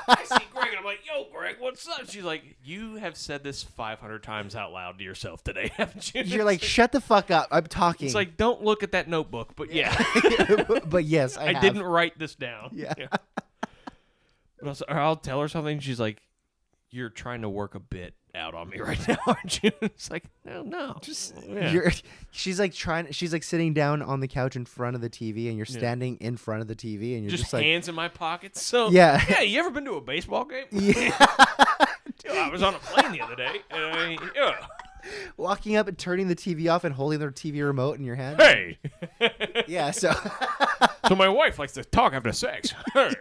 I see Greg, and I'm like, yo, Greg, what's up? She's like, you have said this 500 times out loud to yourself today, haven't you? You're like, shut the fuck up. I'm talking. It's like, don't look at that notebook, but yeah. But yes, I have. didn't write this down. Yeah. But I'll tell her something. She's like, you're trying to work a bit out on me right now, aren't you? It's like, no. She's like sitting down on the couch in front of the TV, and you're standing in front of the TV, and you're just like, hands in my pockets. So Yeah. you ever been to a baseball game? yeah. Dude, I was on a plane the other day. And Walking up and turning the TV off and holding their TV remote in your hand. hey. Yeah, so So my wife likes to talk after sex. Hey.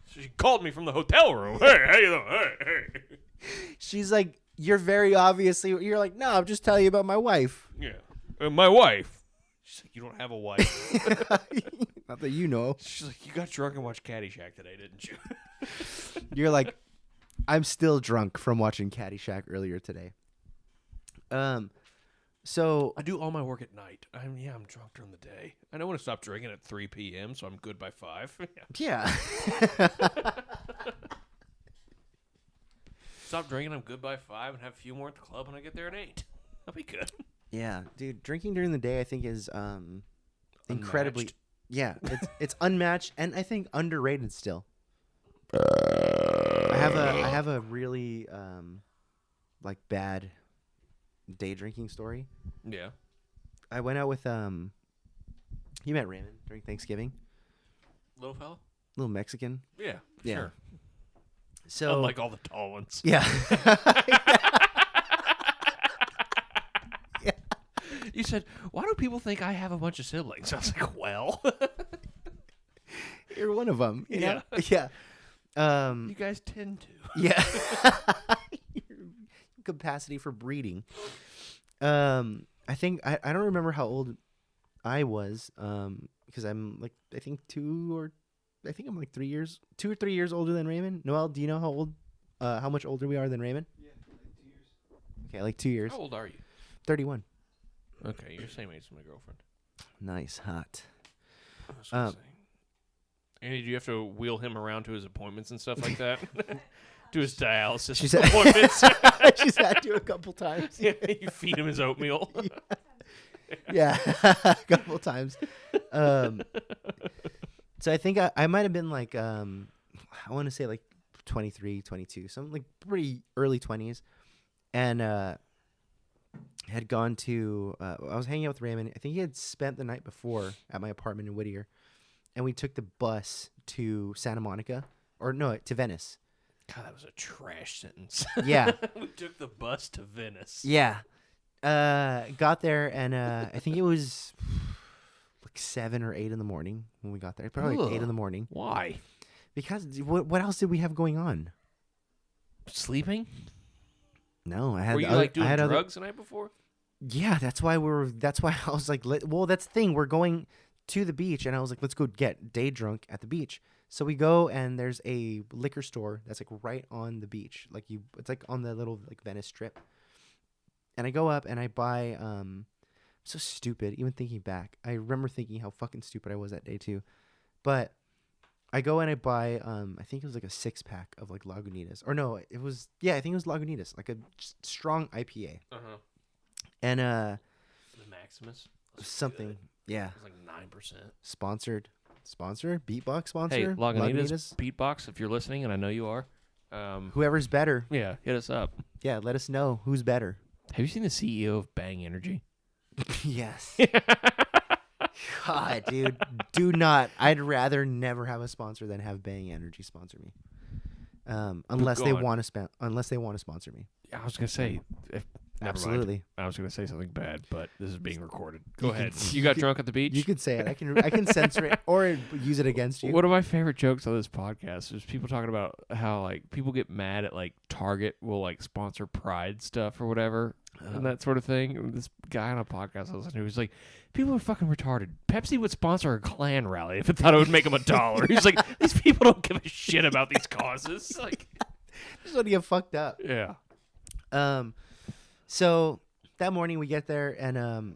She called me from the hotel room. Hey, how you doing? Hey. she's like, you're like, no, I'm just telling you about my wife. Yeah. My wife. She's like, you don't have a wife. Not that you know. She's like, you got drunk and watched Caddyshack today, didn't you? You're like, I'm still drunk from watching Caddyshack earlier today. So I do all my work at night. I'm drunk during the day. I don't want to stop drinking at 3 p.m., so I'm good by 5. yeah. Stop drinking, I'm good by 5, and have a few more at the club when I get there at 8. That'll be good. Yeah, dude, drinking during the day I think is incredibly Unmatched. yeah, it's unmatched and I think underrated still. I have a really like bad day drinking story. Yeah. I went out with you met Raymond during Thanksgiving. Little fella? Little Mexican. Yeah, Yeah. sure. So Unlike all the tall ones. yeah. You said, why do people think I have a bunch of siblings? I was like, well, You're one of them. You know? Yeah. you guys tend to. Yeah. Capacity for breeding. I think I don't remember how old I was. Because I'm like I think I'm like 2 or 3 years older than Raymond. Noel, do you know how much older we are than Raymond? Yeah, like 2 years. Okay, like 2 years. How old are you? 31. Okay, you're the same age as my girlfriend. Nice, hot. I was gonna say. And did you have to wheel him around to his appointments and stuff like that? To his dialysis She said- appointments? She's had to a couple times. Yeah, you feed him his oatmeal. Yeah, a couple times. So I think I might have been like I want to say like 23, 22, something like pretty early 20s, and had gone to I was hanging out with Raymond. I think he had spent the night before at my apartment in Whittier, and we took the bus to Santa Monica, or no, to Venice. God, that was a trash sentence. Yeah. We took the bus to Venice. Yeah. Got there, and I think it was like 7 or 8 in the morning when we got there. Probably like 8 in the morning. Why? Because what else did we have going on? Sleeping? No, I had. Were you other, like doing I had drugs the night before? Yeah, that's why I was like, well, that's the thing. We're going to the beach, and I was like, let's go get day drunk at the beach. So we go, and there's a liquor store that's like right on the beach. It's like on the little like Venice Strip. And I go up and I buy. So stupid. Even thinking back, I remember thinking how fucking stupid I was that day too. But I go and I buy. I think it was like a 6-pack of like Lagunitas, or no, it was I think it was Lagunitas, like a strong IPA. And The Maximus. something. Good. Yeah. It was like 9%. Sponsored. Beatbox sponsor. Hey, Lagunitas Beatbox, if you're listening, and I know you are. Whoever's better. Yeah, hit us up. Yeah, let us know who's better. Have you seen the CEO of Bang Energy? Yes. God, dude, do not. I'd rather never have a sponsor than have Bang Energy sponsor me. Unless go they on. want to sponsor me. I was gonna say, never Absolutely. mind. I was gonna say something bad, but this is being recorded. Go You ahead. can- You got drunk at the beach. You can say it. I can censor it or use it against you. One of my favorite jokes on this podcast is people talking about how like people get mad at like Target will like sponsor Pride stuff or whatever and that sort of thing. And this guy on a podcast I listened to was like, people are fucking retarded. Pepsi would sponsor a Klan rally if it thought it would make them $1. He's like, these people don't give a shit about these causes. Like, Just want to get fucked up. yeah. So that morning we get there, and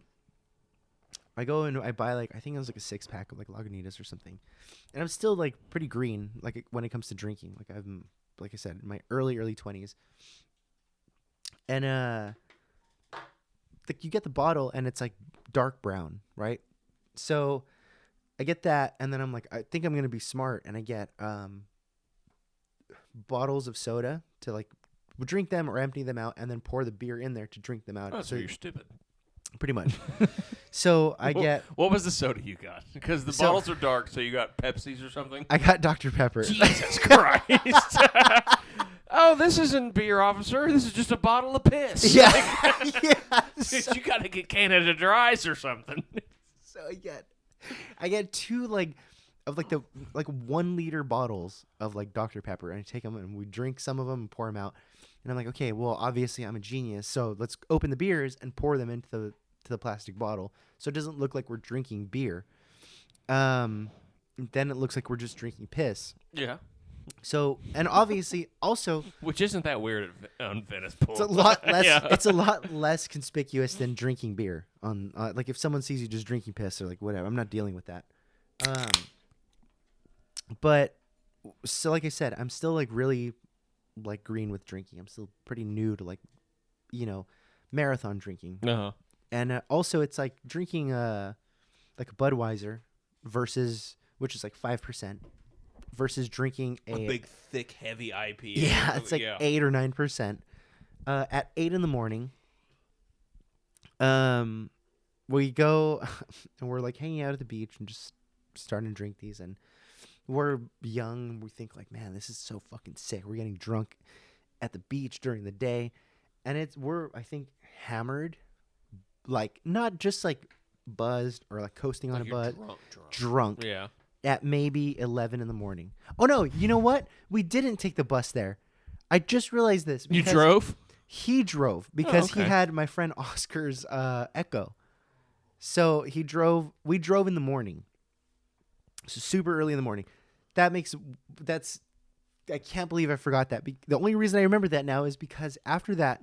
I go and I buy like I think it was like a 6-pack of like Lagunitas or something, and I'm still like pretty green like when it comes to drinking. Like I'm like I said in my early 20s, and you get the bottle and it's like dark brown, right? So I get that, and then I'm like, I think I'm gonna be smart, and I get bottles of soda to like drink them or empty them out, and then pour the beer in there to drink them out. Oh, so you're stupid. Pretty much. So I get. What was the soda you got? Because the bottles are dark, so you got Pepsis or something? I got Dr. Pepper. Jesus Christ. Oh, this isn't beer, officer. This is just a bottle of piss. Yeah. Dude, you got to get Canada Dries or something. So I get 2 like of like the 1 liter bottles of like Dr. Pepper, and I take them and we drink some of them and pour them out. And I'm like, okay, well, obviously I'm a genius, so let's open the beers and pour them into the plastic bottle, so it doesn't look like we're drinking beer. Then it looks like we're just drinking piss. Yeah. So, and obviously also, Which isn't that weird on Venice Pool. it's a lot less. Yeah. It's a lot less conspicuous than drinking beer. On like if someone sees you just drinking piss, they're like, whatever. I'm not dealing with that. But so like I said, I'm still like really like green with drinking. I'm still pretty new to like, marathon drinking. Uh-huh. And also it's like drinking like a Budweiser versus, which is like 5%, versus drinking A big, thick, heavy IPA. yeah, it's like 8 or 9%. At 8 in the morning, we go and we're like hanging out at the beach and just starting to drink these, and we're young. We think like, man, this is so fucking sick. We're getting drunk at the beach during the day, and we're I think hammered, like not just like buzzed or like coasting on a Like butt, you're drunk Yeah. at maybe 11 in the morning. Oh no, you know what? We didn't take the bus there. I just realized this. You because drove? He drove because he okay. had my friend Oscar's Echo. So we drove in the morning. So super early in the morning. I can't believe I forgot that. The only reason I remember that now is because after that,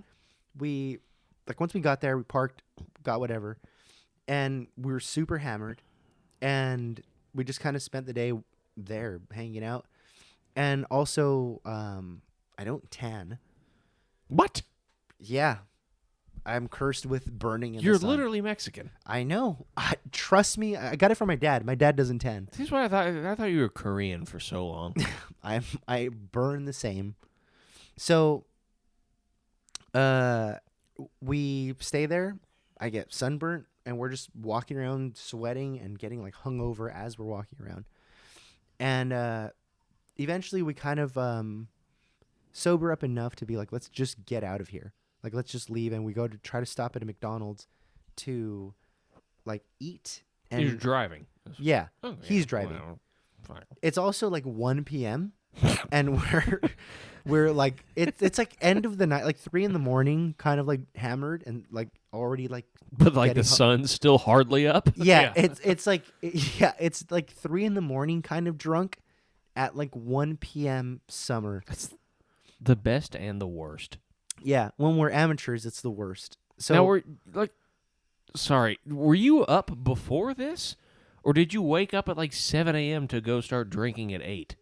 once we got there, we parked, got whatever, and we were super hammered, and we just kind of spent the day there hanging out. And also, I don't tan. What? Yeah. I'm cursed with burning in You're the sun. literally Mexican. I know. Trust me. I got it from my dad. My dad doesn't tan. This is why I thought you were Korean for so long. I burn the same. So, we stay there. I get sunburnt, and we're just walking around, sweating and getting like hungover as we're walking around. And eventually, we kind of sober up enough to be like, let's just get out of here. Like, let's just leave. And we go to try to stop at a McDonald's to like eat. And You're driving. yeah, Oh, he's driving. Well, fine. It's also like 1 p.m. and we're like it's like end of the night, like 3 a.m, kind of like hammered and like already like. But like the sun's still hardly up. Yeah, it's like 3 a.m, kind of drunk at like 1 p.m. summer. That's the best and the worst. Yeah, when we're amateurs, it's the worst. So now we're like, sorry, were you up before this, or did you wake up at like 7 a.m. to go start drinking at 8?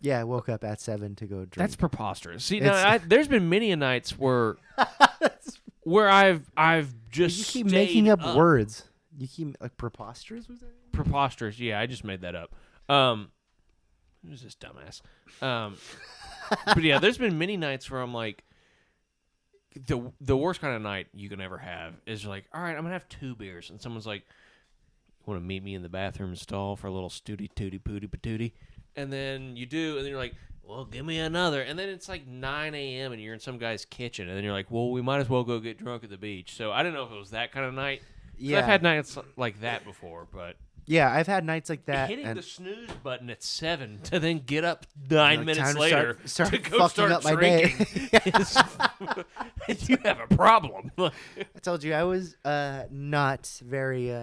yeah, I woke up at 7 to go drink. That's preposterous. See, now there's been many a nights where I've just you keep stayed making up words. You keep like preposterous. Was that? Preposterous. Yeah, I just made that up. Who's this dumbass? But yeah, there's been many nights where I'm like, the worst kind of night you can ever have is like, all right, I'm gonna have 2 beers, and someone's like, want to meet me in the bathroom stall for a little stooty tooty pooty patooty, and then you do, and then you're like, well, give me another, and then it's like 9 a.m. and you're in some guy's kitchen, and then you're like, well, we might as well go get drunk at the beach. So I don't know if it was that kind of night. Yeah, I've had nights like that before, but yeah, I've had nights like that. hitting and the snooze button at 7 to then get up 9 like, minutes time to later start to go fucking start up my day. drinking, you have a problem. I told you I was not very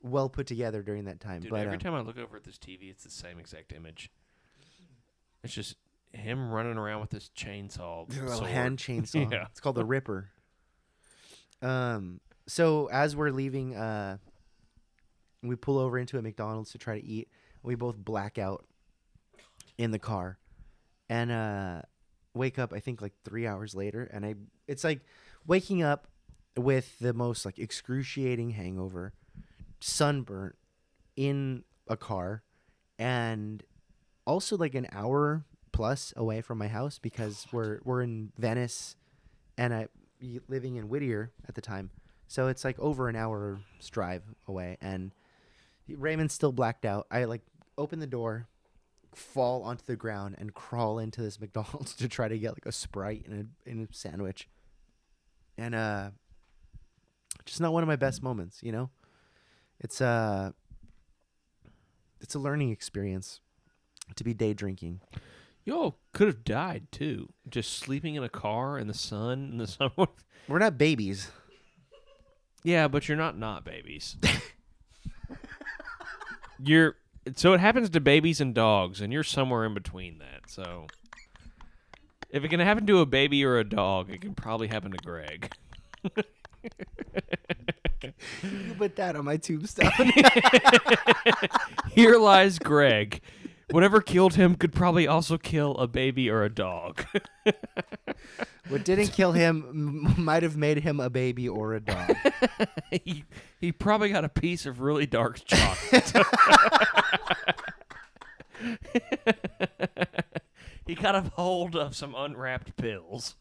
well put together during that time. Dude, but every time I look over at this TV, it's the same exact image. It's just him running around with this chainsaw. little sword. hand chainsaw. Yeah. It's called the Ripper. So as we're leaving, we pull over into a McDonald's to try to eat. We both black out in the car, and wake up. I think like 3 hours later, and it's like waking up with the most like excruciating hangover, sunburnt in a car, and also like an hour plus away from my house because we're in Venice, and living in Whittier at the time. So it's like over an hour's drive away, and Raymond's still blacked out. I like open the door, fall onto the ground, and crawl into this McDonald's to try to get like a Sprite and a sandwich. And just not one of my best moments, you know? It's a learning experience to be day drinking. Y'all could have died too, just sleeping in a car in the sun in the summer. We're not babies. Yeah, but you're not babies. So it happens to babies and dogs, and you're somewhere in between that. So if it can happen to a baby or a dog, it can probably happen to Greg. You put that on my tombstone. Here lies Greg. Whatever killed him could probably also kill a baby or a dog. What didn't kill him might have made him a baby or a dog. He probably got a piece of really dark chocolate. He got a hold of some unwrapped pills.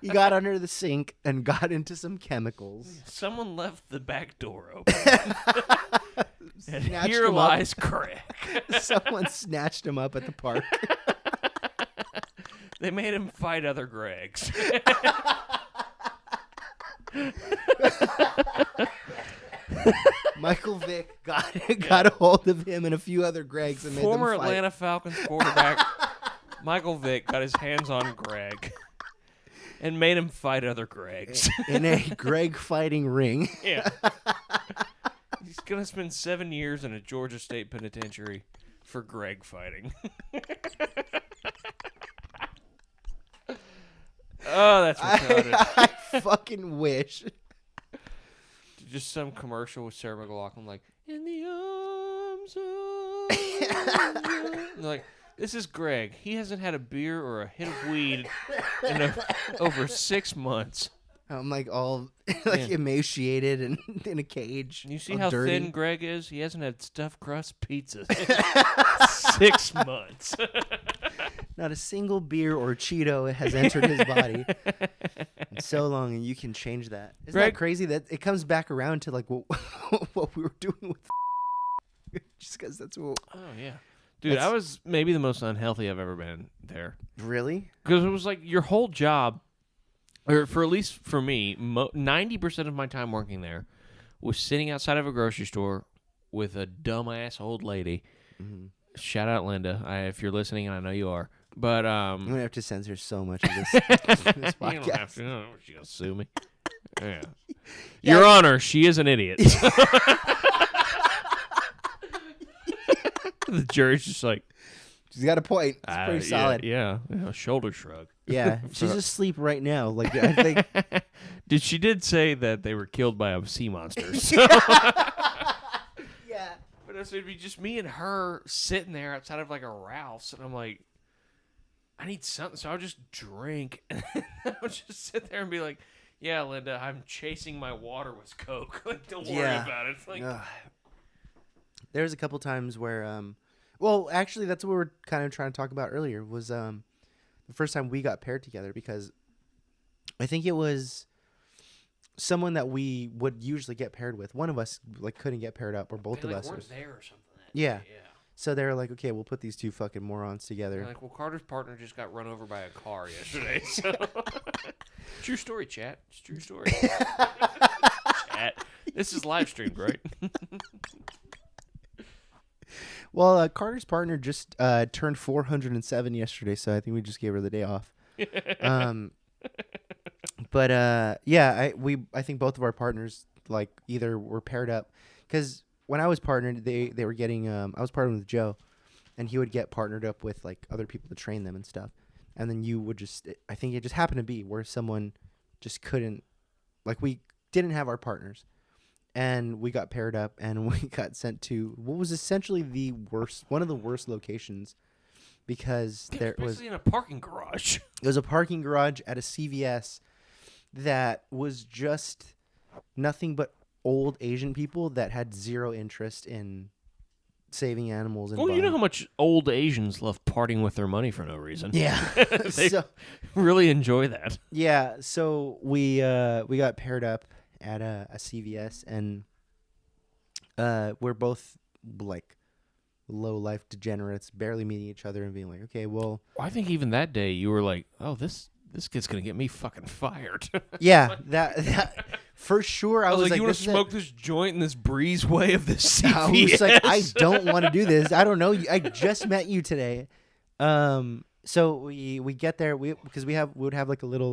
He got under the sink and got into some chemicals. Someone left the back door open. And Snatched here him lies Greg. Someone snatched him up at the park. They made him fight other Gregs. Michael Vick got a hold of him and a few other Gregs and made them Former fight. Atlanta Falcons quarterback Michael Vick got his hands on Greg and made him fight other Gregs. In a Greg fighting ring. Yeah. He's going to spend 7 years in a Georgia State penitentiary for Greg fighting. Oh, that's retarded. I fucking wish. Just some commercial with Sarah McLachlan like, in the arms of and like, this is Greg. He hasn't had a beer or a hit of weed in over 6 months. I'm like all like emaciated and in a cage. You see all how dirty. thin Greg is? He hasn't had stuffed crust pizza in 6 months. Not a single beer or Cheeto has entered his body in so long, and you can change that. Isn't Greg, that crazy that it comes back around to like what we were doing with just because that's what. Oh, yeah. Dude, I was maybe the most unhealthy I've ever been there. Really? Because it was like your whole job, or for at least for me, 90% of my time working there was sitting outside of a grocery store with a dumbass old lady. Mm-hmm. Shout out Linda, if you're listening, and I know you are. But I'm gonna have to censor so much of this, this podcast. You don't have to. No, she's gonna sue me. Yeah. Your Honor, she is an idiot. The jury's just like, She's got a point. It's pretty solid. Yeah, shoulder shrug. Yeah, she's asleep right now. Like I think. She did say that they were killed by a sea monster. So. Yeah. But it'd be just me and her sitting there outside of like a Ralph's, and I'm like, I need something, so I'll just drink. And I'll just sit there and be like, yeah, Linda, I'm chasing my water with Coke. Like, don't worry about it. It's like, there's a couple times where, well, actually, that's what we were kind of trying to talk about earlier. Was the first time we got paired together, because I think it was someone that we would usually get paired with. One of us like couldn't get paired up, or both of us weren't there or something. Yeah. Day, yeah. So they were like, okay, we'll put these two fucking morons together. They're like, well, Carter's partner just got run over by a car yesterday. So, true story, chat. It's true story. Chat. This is live streamed, right? Well, Carter's partner just turned 407 yesterday, so I think we just gave her the day off. But yeah, I think both of our partners like either were paired up, because when I was partnered, they were getting I was partnered with Joe, and he would get partnered up with like other people to train them and stuff, and then you would just, I think it just happened to be where someone just couldn't, like, we didn't have our partners, and we got paired up, and we got sent to what was essentially one of the worst locations, because there was basically in a parking garage. It was a parking garage at a CVS that was just nothing but old Asian people that had zero interest in saving animals. And well, you know how much old Asians love partying with their money for no reason. Yeah. They really enjoy that. Yeah, so we got paired up at a CVS, and we're both like low life degenerates, barely meeting each other and being like, okay, well, I think even that day you were like, oh, this kid's gonna get me fucking fired. Yeah, that for sure. I was like, you want to smoke this joint in this breezeway of this CVS? I was like, I don't want to do this. I don't know. I just met you today. So we get there, because we would have like a little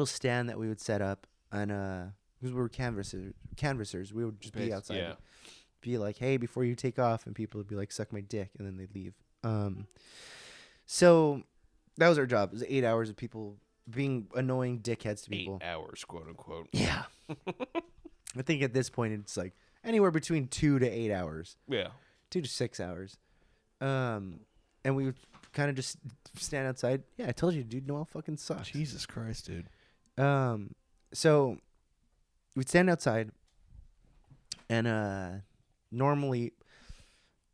stand that we would set up, and because we were canvassers, we would just be outside, yeah. Be like, hey, before you take off, and people would be like, suck my dick, and then they'd leave. So that was our job. It was 8 hours of people being annoying dickheads to people. 8 hours, quote unquote. Yeah. I think at this point it's like anywhere between 2 to 8 hours. Yeah. 2 to 6 hours. And we would kind of just stand outside. Yeah, I told you, dude, Noel fucking sucks. Jesus Christ, dude. So we'd stand outside, and normally,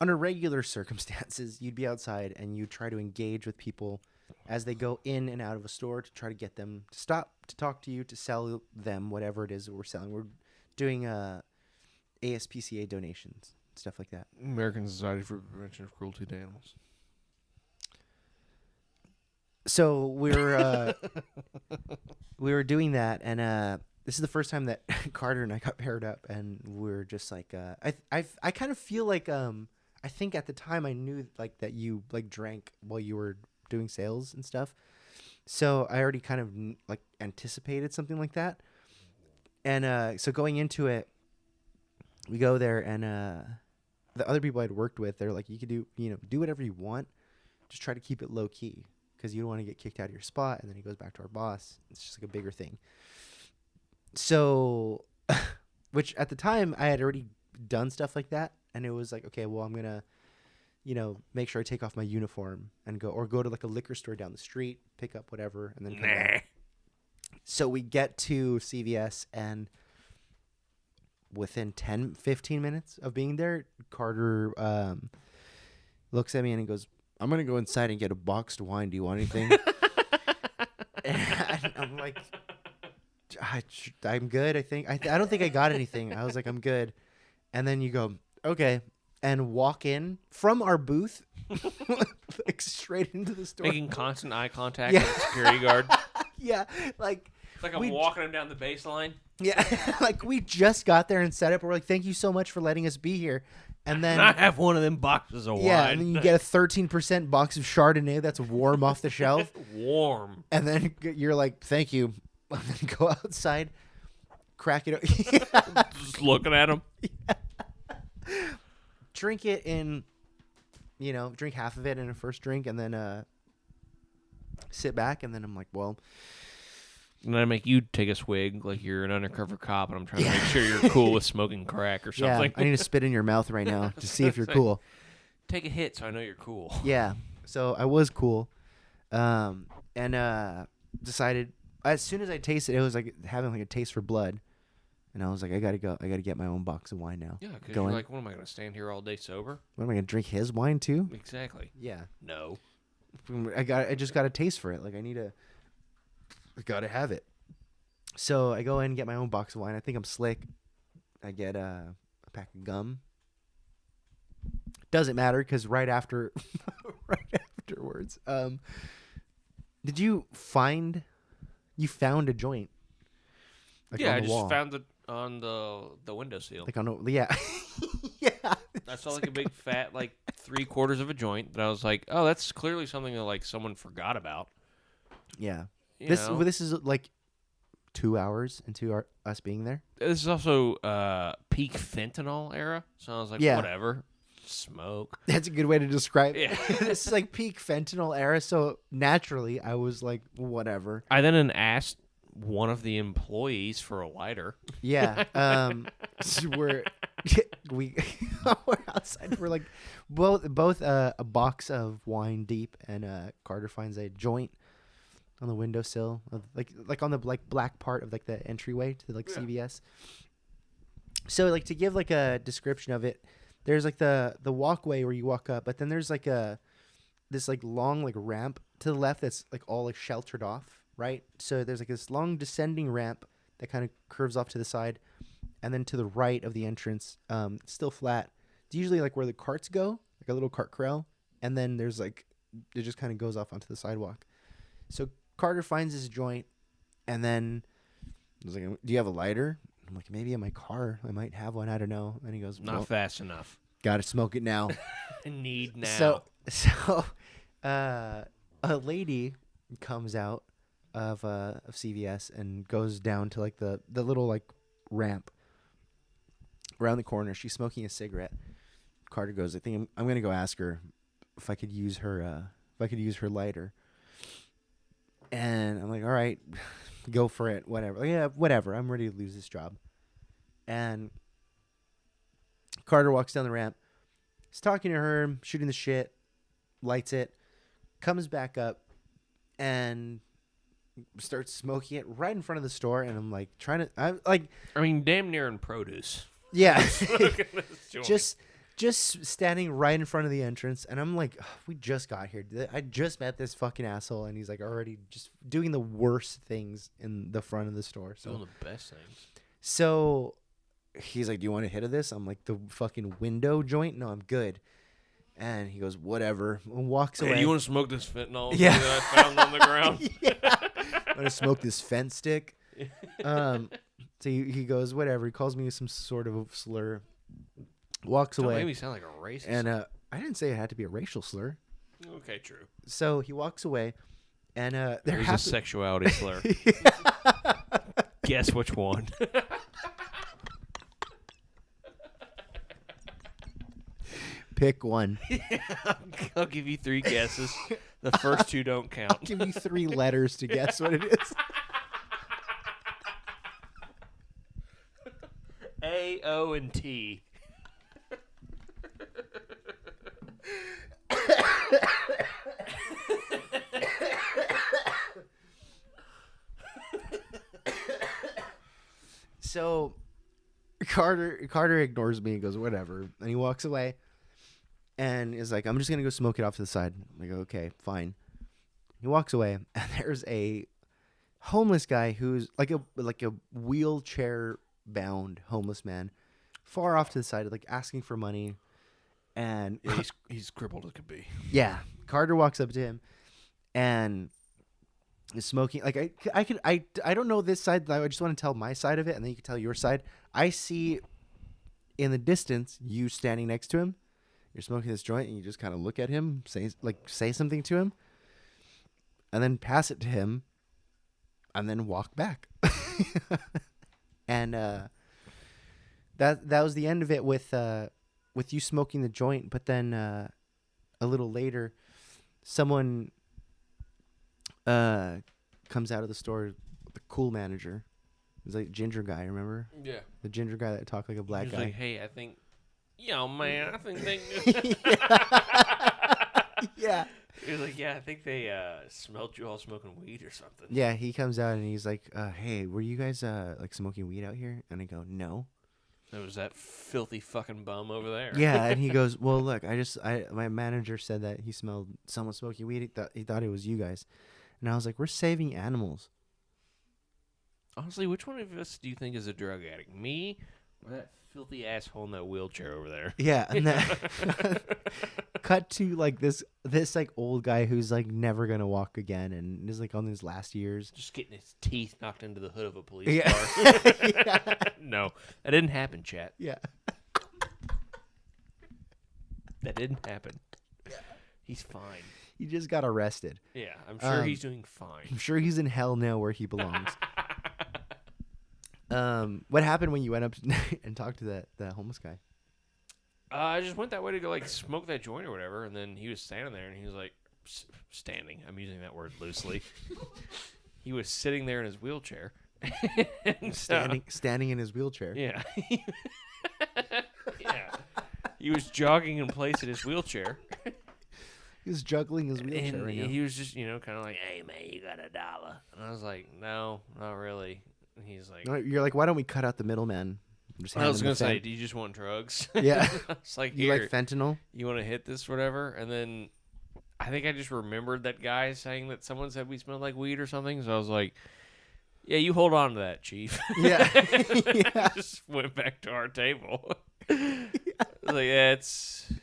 under regular circumstances, you'd be outside and you'd try to engage with people as they go in and out of a store to try to get them to stop, to talk to you, to sell them whatever it is that we're selling. We're doing ASPCA donations, stuff like that. American Society for the Prevention of Cruelty to Animals. So we were doing that, and this is the first time that Carter and I got paired up, and we are just like I kind of feel like I think at the time I knew like that you like drank while you were doing sales and stuff, so I already kind of like anticipated something like that, and so going into it, we go there, and the other people I'd worked with, they're like, you could do whatever you want, just try to keep it low key. Because you don't want to get kicked out of your spot, and then he goes back to our boss. It's just like a bigger thing. So, which at the time I had already done stuff like that, and it was like, okay, well, I'm gonna, make sure I take off my uniform and go to like a liquor store down the street, pick up whatever, and then come back. So we get to CVS, and within 10, 15 minutes of being there, Carter looks at me and he goes, I'm going to go inside and get a boxed wine. Do you want anything? And I'm like, I'm good, I think. I don't think I got anything. I was like, I'm good. And then you go, okay, and walk in from our booth like straight into the store. Making constant eye contact with the security guard. Yeah, like... It's like I'm walking him down the baseline. Yeah, like we just got there and set up. We're like, thank you so much for letting us be here. And then I have one of them boxes of wine. Yeah, and then you get a 13% box of Chardonnay that's warm off the shelf. Warm. And then you're like, thank you. And then go outside, crack it open. Just looking at him. Yeah. Drink it in, drink half of it in a first drink, and then sit back. And then I'm like, well... And then I make you take a swig like you're an undercover cop, and I'm trying to make sure you're cool with smoking crack or something. Yeah, I need to spit in your mouth right now to see if you're cool. Take a hit so I know you're cool. Yeah, so I was cool, and decided as soon as I tasted it, was like having like a taste for blood, and I was like, I gotta go. I gotta get my own box of wine now. Yeah, because you're like, what am I gonna stand here all day sober? What am I gonna drink his wine too? Exactly. Yeah. No. I just got a taste for it. Like I gotta have it. So I go in and get my own box of wine. I think I'm slick. I get a pack of gum. Doesn't matter because right afterwards, did you found a joint? Like yeah, on I the just wall. found it on the windowsill. Like yeah. Yeah. I saw like a big fat like 3/4 of a joint that I was like, oh, that's clearly something that like someone forgot about. Yeah. You This know? is like 2 hours into us being there. This is also peak fentanyl era, so I was like, Yeah. whatever, smoke. That's a good way to describe it. Yeah. This is like peak fentanyl era, so naturally I was like, whatever. I then asked one of the employees for a lighter. Yeah. So we're outside. We're like both a box of wine deep, and Carter finds a joint on the windowsill of like on the like black part of like the entryway to like CVS. So like to give like a description of it, there's like the walkway where you walk up, but then there's like this like long like ramp to the left that's like all like sheltered off, right? So there's like this long descending ramp that kind of curves off to the side, and then to the right of the entrance, it's still flat. It's usually like where the carts go, like a little cart corral, and then there's like it just kind of goes off onto the sidewalk. So Carter finds his joint, and then I was like, do you have a lighter? I'm like, maybe in my car. I might have one. I don't know. And he goes, Not fast enough. Gotta smoke it now. I need now. So a lady comes out of CVS and goes down to like the little like ramp around the corner. She's smoking a cigarette. Carter goes, I think I'm gonna go ask her if I could use her lighter. And I'm like, all right, go for it. Whatever. Like, yeah, whatever. I'm ready to lose this job. And Carter walks down the ramp. He's talking to her, shooting the shit, lights it, comes back up, and starts smoking it right in front of the store. And I'm like, I mean, damn near in produce. Yeah. Smoking this joint. Just standing right in front of the entrance, and I'm like, we just got here. I just met this fucking asshole, and he's like already just doing the worst things in the front of the store. So doing the best things. So he's like, do you want a hit of this? I'm like, the fucking window joint? No, I'm good. And he goes, whatever, and walks Hey, away. you want to smoke this fentanyl Yeah. that I found on the ground? I'm going to smoke this fence stick. So he goes, whatever. He calls me some sort of a slur. Walks Don't away. make me sound like a racist. And I didn't say it had to be a racial slur. Okay, true. So he walks away. And There's a sexuality slur. Guess which one? Pick one. I'll give you 3 guesses. The first 2 don't count. I'll give you 3 letters to guess what it is. A, O, and T. So Carter ignores me and goes, whatever. And he walks away and is like, I'm just going to go smoke it off to the side. I go, okay, fine. He walks away and there's a homeless guy who's like a wheelchair bound homeless man far off to the side, like asking for money. And Yeah, he's crippled as could be. yeah, Carter walks up to him and is smoking. Like I don't know this side. I just want to tell my side of it, and then you can tell your side. I see in the distance you standing next to him. You're smoking this joint, and you just kind of look at him, say something to him, and then pass it to him, and then walk back. And that was the end of it with you smoking the joint. But then a little later, someone comes out of the store, the cool manager. He's like ginger guy, remember? Yeah. The ginger guy that talked like a black He's guy. like, hey, I think, man, I think they. Yeah. He was like, yeah, I think they smelled you all smoking weed or something. Yeah, he comes out and he's like, hey, were you guys like smoking weed out here? And I go, no. There was that filthy fucking bum over there. Yeah, and he goes, well, look, my manager said that he smelled someone smoking weed. He thought it was you guys. And I was like, we're saving animals. Honestly, which one of us do you think is a drug addict? Me or that filthy asshole in that wheelchair over there? Yeah, and that cut to like this like old guy who's like never gonna walk again and is like on his last years. Just getting his teeth knocked into the hood of a police Yeah. car. Yeah. No, that didn't happen, chat. Yeah. That didn't happen. Yeah. He's fine. He just got arrested. Yeah, I'm sure he's doing fine. I'm sure he's in hell now where he belongs. What happened when you went up and talked to that homeless guy? I just went that way to go like smoke that joint or whatever, and then he was standing there, and he was like standing. I'm using that word loosely. He was sitting there in his wheelchair, and, Standing in his wheelchair. Yeah, yeah. He was jogging in place in his wheelchair. He was juggling his wheelchair And right now. he was just, kind of like, hey, man, you got $1. And I was like, no, not really. And he's like, You're like, why don't we cut out the middleman? Just I was going going to say, do you just want drugs? Yeah. I was like, You here, like fentanyl? you want to hit this, whatever? And then I think I just remembered that guy saying that someone said we smelled like weed or something. So I was like, yeah, you hold on to that, Chief. Yeah. Yeah. Just went back to our table. I was like, yeah,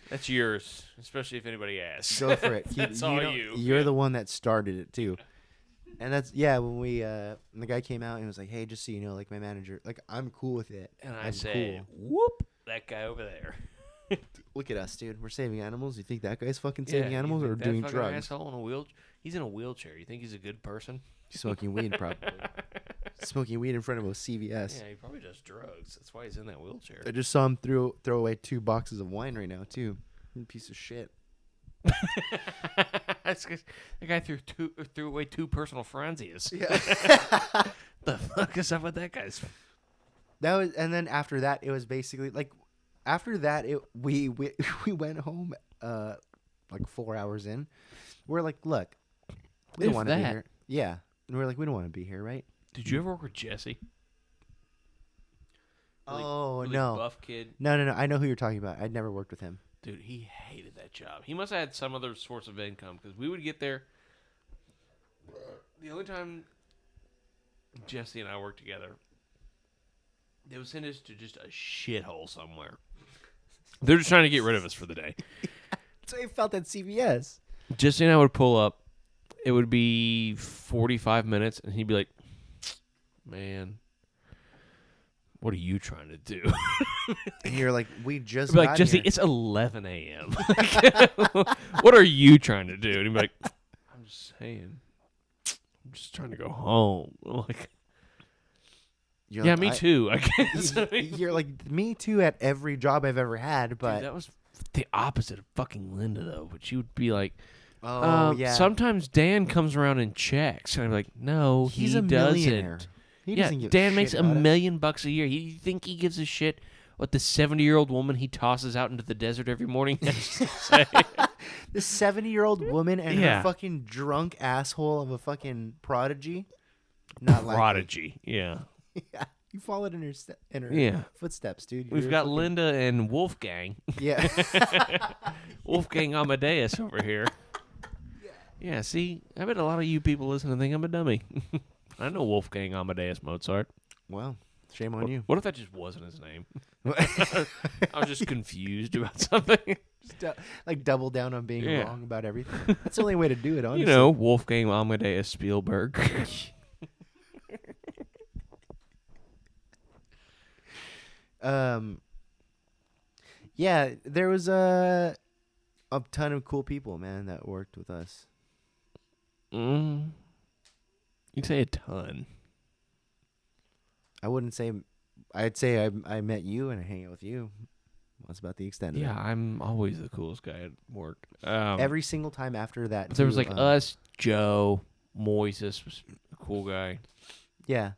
that's yours, especially if anybody asks. Go for it. That's all you. You're Yeah. the one that started it too. And that's when we when the guy came out and was like, hey, just so you know, like my manager, like I'm cool with it. And I I'm said, cool. whoop, that guy over there. Look at us, dude. We're saving animals. You think that guy's fucking saving you animals or think that doing fucking drugs? Asshole in a wheel. He's in a wheelchair. You think he's a good person? Smoking weed, probably. Smoking weed in front of a CVS. Yeah, he probably does drugs. That's why he's in that wheelchair. I just saw him throw away 2 boxes of wine right now too. Piece of shit. That's 'cause the guy threw away 2 personal Franzias. Yeah. The fuck is up with that guy's? That was, and then after that, it was basically like, after that, we went home, like 4 hours in. We're like, look, we don't If want to be that. here. Yeah, and we're like, we don't want to be here, right? Did you ever work with Jesse? Oh Really no, buff kid. no. I know who you're talking about. I'd never worked with him. Dude, he hated that job. He must have had some other source of income because we would get there. The only time Jesse and I worked together, they would send us to just a shithole somewhere. They're just trying to get rid of us for the day. That's how I felt at CVS. Jesse and I would pull up. It would be 45 minutes, and he'd be like, man, what are you trying to do? And you're like, we just I'd be like, got Jesse, here. it's 11 a.m. What are you trying to do? And he'd be like, I'm just saying. I'm just trying to go home. I'm like, You're yeah, like, me too, I guess. You're like, me too at every job I've ever had, but... Dude, that was the opposite of fucking Linda, though. But she would be like, yeah. sometimes Dan comes around and checks. And I'm like, no, He's he a millionaire. doesn't. He Yeah, doesn't give Dan a makes shit $1 about it. million a year. You think he gives a shit what the 70-year-old woman he tosses out into the desert every morning has to say? This 70-year-old woman and Yeah. her fucking drunk asshole of a fucking prodigy. Not Prodigy, yeah. likely. Yeah, you followed in her Yeah. footsteps, dude. We've You're got fucking- Linda and Wolfgang. Yeah. Wolfgang Amadeus over here. Yeah, see, I bet a lot of you people listening think I'm a dummy. I know Wolfgang Amadeus Mozart. Well, shame on you. What if that just wasn't his name? I was just confused about something. Like double down on being Yeah. wrong about everything. That's the only way to do it, honestly. You know, Wolfgang Amadeus Spielberg. Yeah, there was a ton of cool people, man, that worked with us. You'd say a ton. I wouldn't say. I'd say I met you and I hang out with you. That's about the extent of Yeah, it. I'm always the coolest guy at work. Every single time after that, there was too, like us, Joe, Moises was a cool guy. Yeah.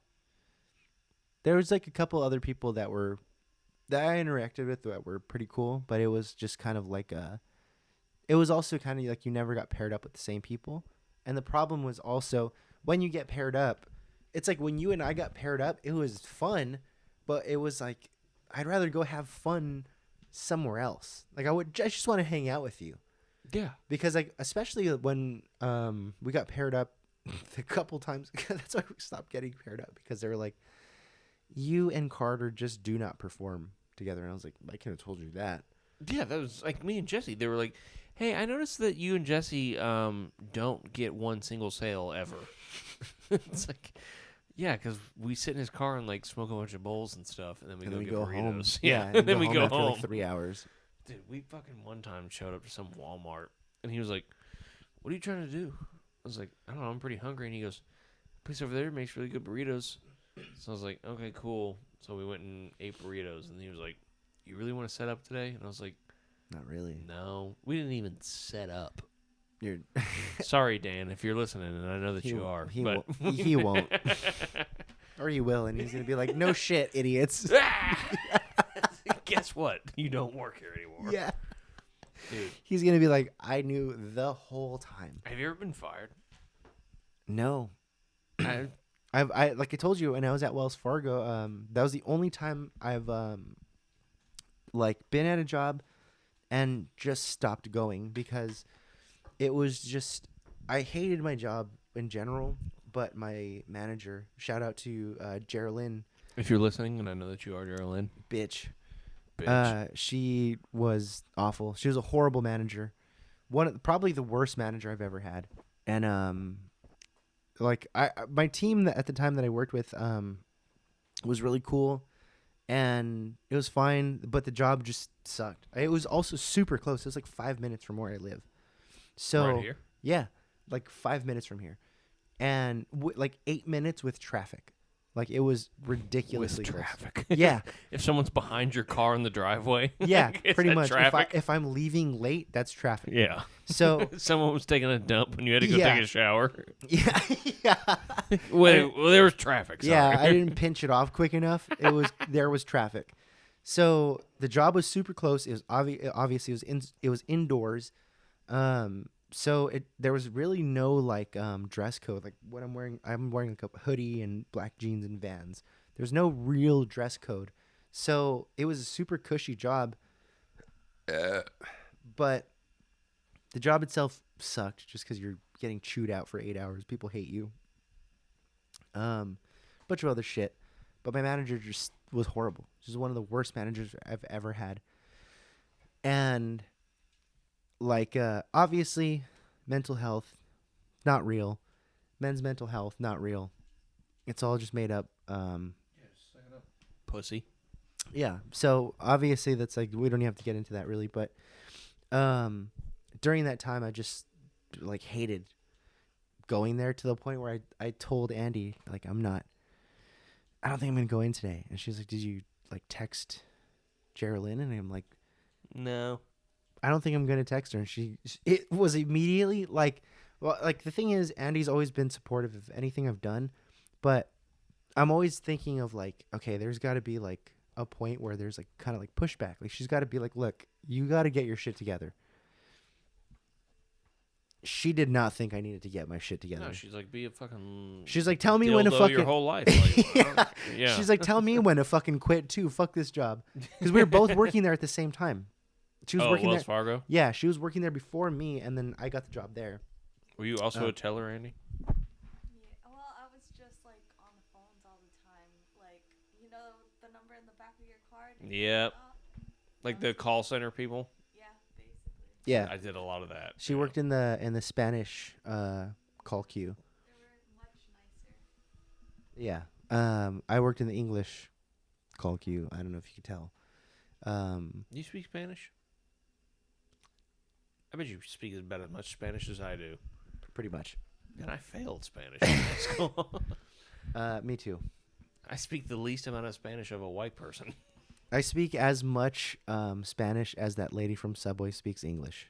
There was like a couple other people that I interacted with that were pretty cool, but it was just kind of like it was also kind of like you never got paired up with the same people. And the problem was also when you get paired up, it's like when you and I got paired up, it was fun, but it was like I'd rather go have fun somewhere else. Like I just want to hang out with you. Yeah. Because like especially when we got paired up a couple times, that's why we stopped getting paired up, because they were like, you and Carter just do not perform together. And I was like, I could have told you that. Yeah, that was like me and Jesse. They were like, hey, I noticed that you and Jesse don't get one single sale ever. It's like, yeah, because we sit in his car and like smoke a bunch of bowls and stuff, and then we And go then get we go burritos. home. Yeah, and then we go after home. like 3 hours. Dude, we fucking one time showed up to some Walmart, and he was like, what are you trying to do? I was like, I don't know, I'm pretty hungry. And he goes, place over there makes really good burritos. So I was like, okay, cool. So we went and ate burritos, and he was like, you really want to set up today? And I was like, Not really. no, we didn't even set up. You're Sorry, Dan, if you're listening, and I know that you are. He but won't. He won't. Or he will, and he's gonna be like, "No shit, idiots." Guess what? You don't work here anymore. Yeah. Dude, He's gonna be like, "I knew the whole time." have you ever been fired? No. I, I like I told you when I was at Wells Fargo, that was the only time I've like been at a job and just stopped going, because it was just I hated my job in general, but my manager, shout out to Geraldine, if you're listening, and I know that you are, Geraldine, bitch. bitch. She was awful. She was a horrible manager. Probably the worst manager I've ever had. And like my team at the time that I worked with was really cool, and it was fine, but the job just sucked. It was also super close. It was like 5 minutes from where I live. So Right here? yeah, like 5 minutes from here, and like 8 minutes with traffic. Like it was ridiculously With close. traffic. Yeah. If someone's behind your car in the driveway. Yeah, is pretty that much. Traffic? If I'm leaving late, that's traffic. Yeah. So Someone was taking a dump and you had to go Yeah. take a shower. yeah, yeah, Well, there was traffic. Sorry. yeah. I didn't pinch it off quick enough. There was traffic. So the job was super close. It was obviously it was indoors. So there was really no like dress code. Like what I'm wearing like a hoodie and black jeans and Vans. There's no real dress code. So it was a super cushy job. But the job itself sucked just because you're getting chewed out for 8 hours. People hate you. Bunch of other shit. But my manager just was horrible. She's one of the worst managers I've ever had. And like obviously mental health not real. Men's mental health not real. It's all just made up. Pussy. Yeah. So obviously that's like we don't even have to get into that really, but during that time I just like hated going there to the point where I told Andy like I don't think I'm gonna go in today, and she's like, did you like text Geraldine? And I'm like, No. I don't think I'm gonna text her. And it was immediately like, well, like the thing is, Andy's always been supportive of anything I've done, but I'm always thinking of like, okay, there's got to be like a point where there's like kind of like pushback. Like she's got to be like, look, you got to get your shit together. She did not think I needed to get my shit together. No, she's like, be a fucking. She's like, tell me when to dildo fucking. your whole life. Like, yeah. She's like, tell me when to fucking quit too. Fuck this job, because we were both working there at the same time. She was working Wells there. Fargo. Yeah, she was working there before me, and then I got the job there. Were you also a teller, Andy? Yeah, well, I was just like on the phones all the time. Like, you know the number in the back of your card? Yep. Like the call center people. Yeah, basically. Yeah, I did a lot of that. she worked in the Spanish call queue. They were much nicer. Yeah. I worked in the English call queue. I don't know if you could tell. Do you speak Spanish? I bet you speak about as much Spanish as I do. Pretty much. And I failed Spanish in high school. Me too. I speak the least amount of Spanish of a white person. I speak as much Spanish as that lady from Subway speaks English.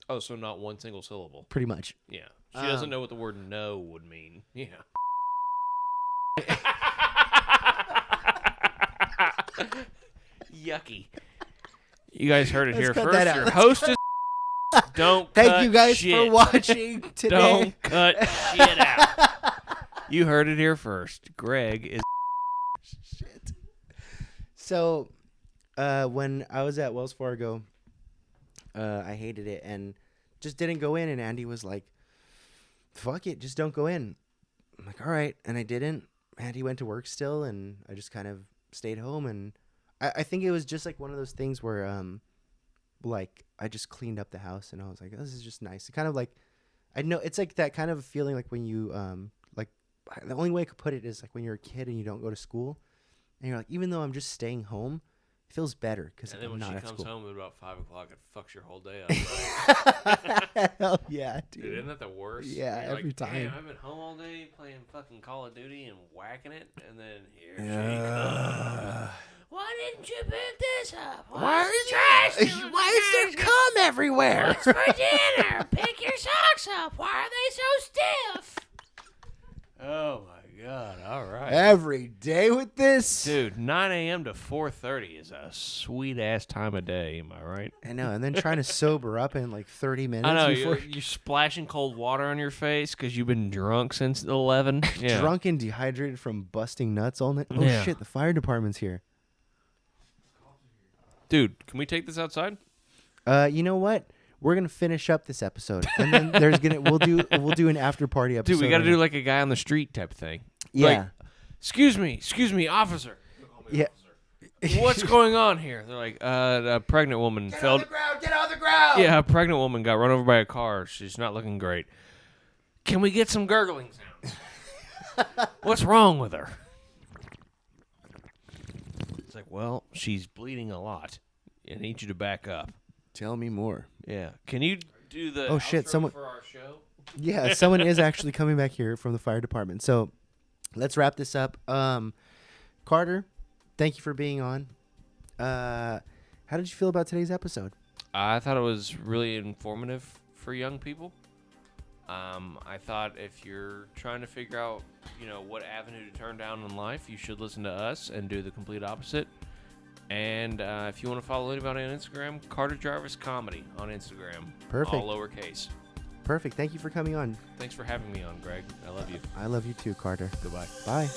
Oh, so not one single syllable. Pretty much. Yeah. She doesn't know what the word no would mean. Yeah. Yucky. You guys heard it Let's here cut first. that out. Your Let's host is. Don't Thank cut you guys shit. for watching today. Don't cut shit out. You heard it here first. Greg is. Shit. So, when I was at Wells Fargo, I hated it and just didn't go in. And Andy was like, "Fuck it, just don't go in." I'm like, "All right," and I didn't. Andy went to work still, and I just kind of stayed home. And I think it was just like one of those things where, like I just cleaned up the house, and I was like, "Oh, this is just nice." It kind of like, I know it's like that kind of feeling like when you, like the only way I could put it is like when you're a kid and you don't go to school. And you're like, even though I'm just staying home, it feels better because And then I'm when not she at comes school. home at about 5 o'clock, it fucks your whole day up. Right? Hell yeah, dude. Dude, isn't that the worst? Yeah, You're every like, time. Damn, I've been home all day playing fucking Call of Duty and whacking it, and then here she comes. Why didn't you pick this up? Why Why is there cum everywhere? What's for dinner? Pick your socks up. Why are they so stiff? Oh my god! All right. Every day with this, Dude, 9 a.m. to 4:30 is a sweet ass time of day. Am I right? I know. And then trying to sober up in like 30 minutes. I know before you're splashing cold water on your face because you've been drunk since 11. Yeah. drunk and dehydrated from busting nuts all night. Oh Yeah. shit! The fire department's here. Dude, can we take this outside? You know what? We're gonna finish up this episode, and then we'll do an after party episode. Dude, we got to on do it. like a guy on the street type thing. Yeah. Like, excuse me, officer. Yeah. What's going on here? They're like, a pregnant woman fell. Get on the ground! Yeah, a pregnant woman got run over by a car. She's not looking great. Can we get some gurgling sounds? What's wrong with her? It's like, well, she's bleeding a lot. I need you to back up. Tell me more. Yeah. Can you do the Oh, shit, outro someone- for our show? Yeah, someone is actually coming back here from the fire department. So let's wrap this up. Carter, thank you for being on. How did you feel about today's episode? I thought it was really informative for young people. I thought if you're trying to figure out, what avenue to turn down in life, you should listen to us and do the complete opposite. And if you want to follow anybody on Instagram, Carter Jarvis Comedy on Instagram. Perfect. All lowercase. Perfect. Thank you for coming on. Thanks for having me on, Greg. I love you. I love you too, Carter. Goodbye. Bye.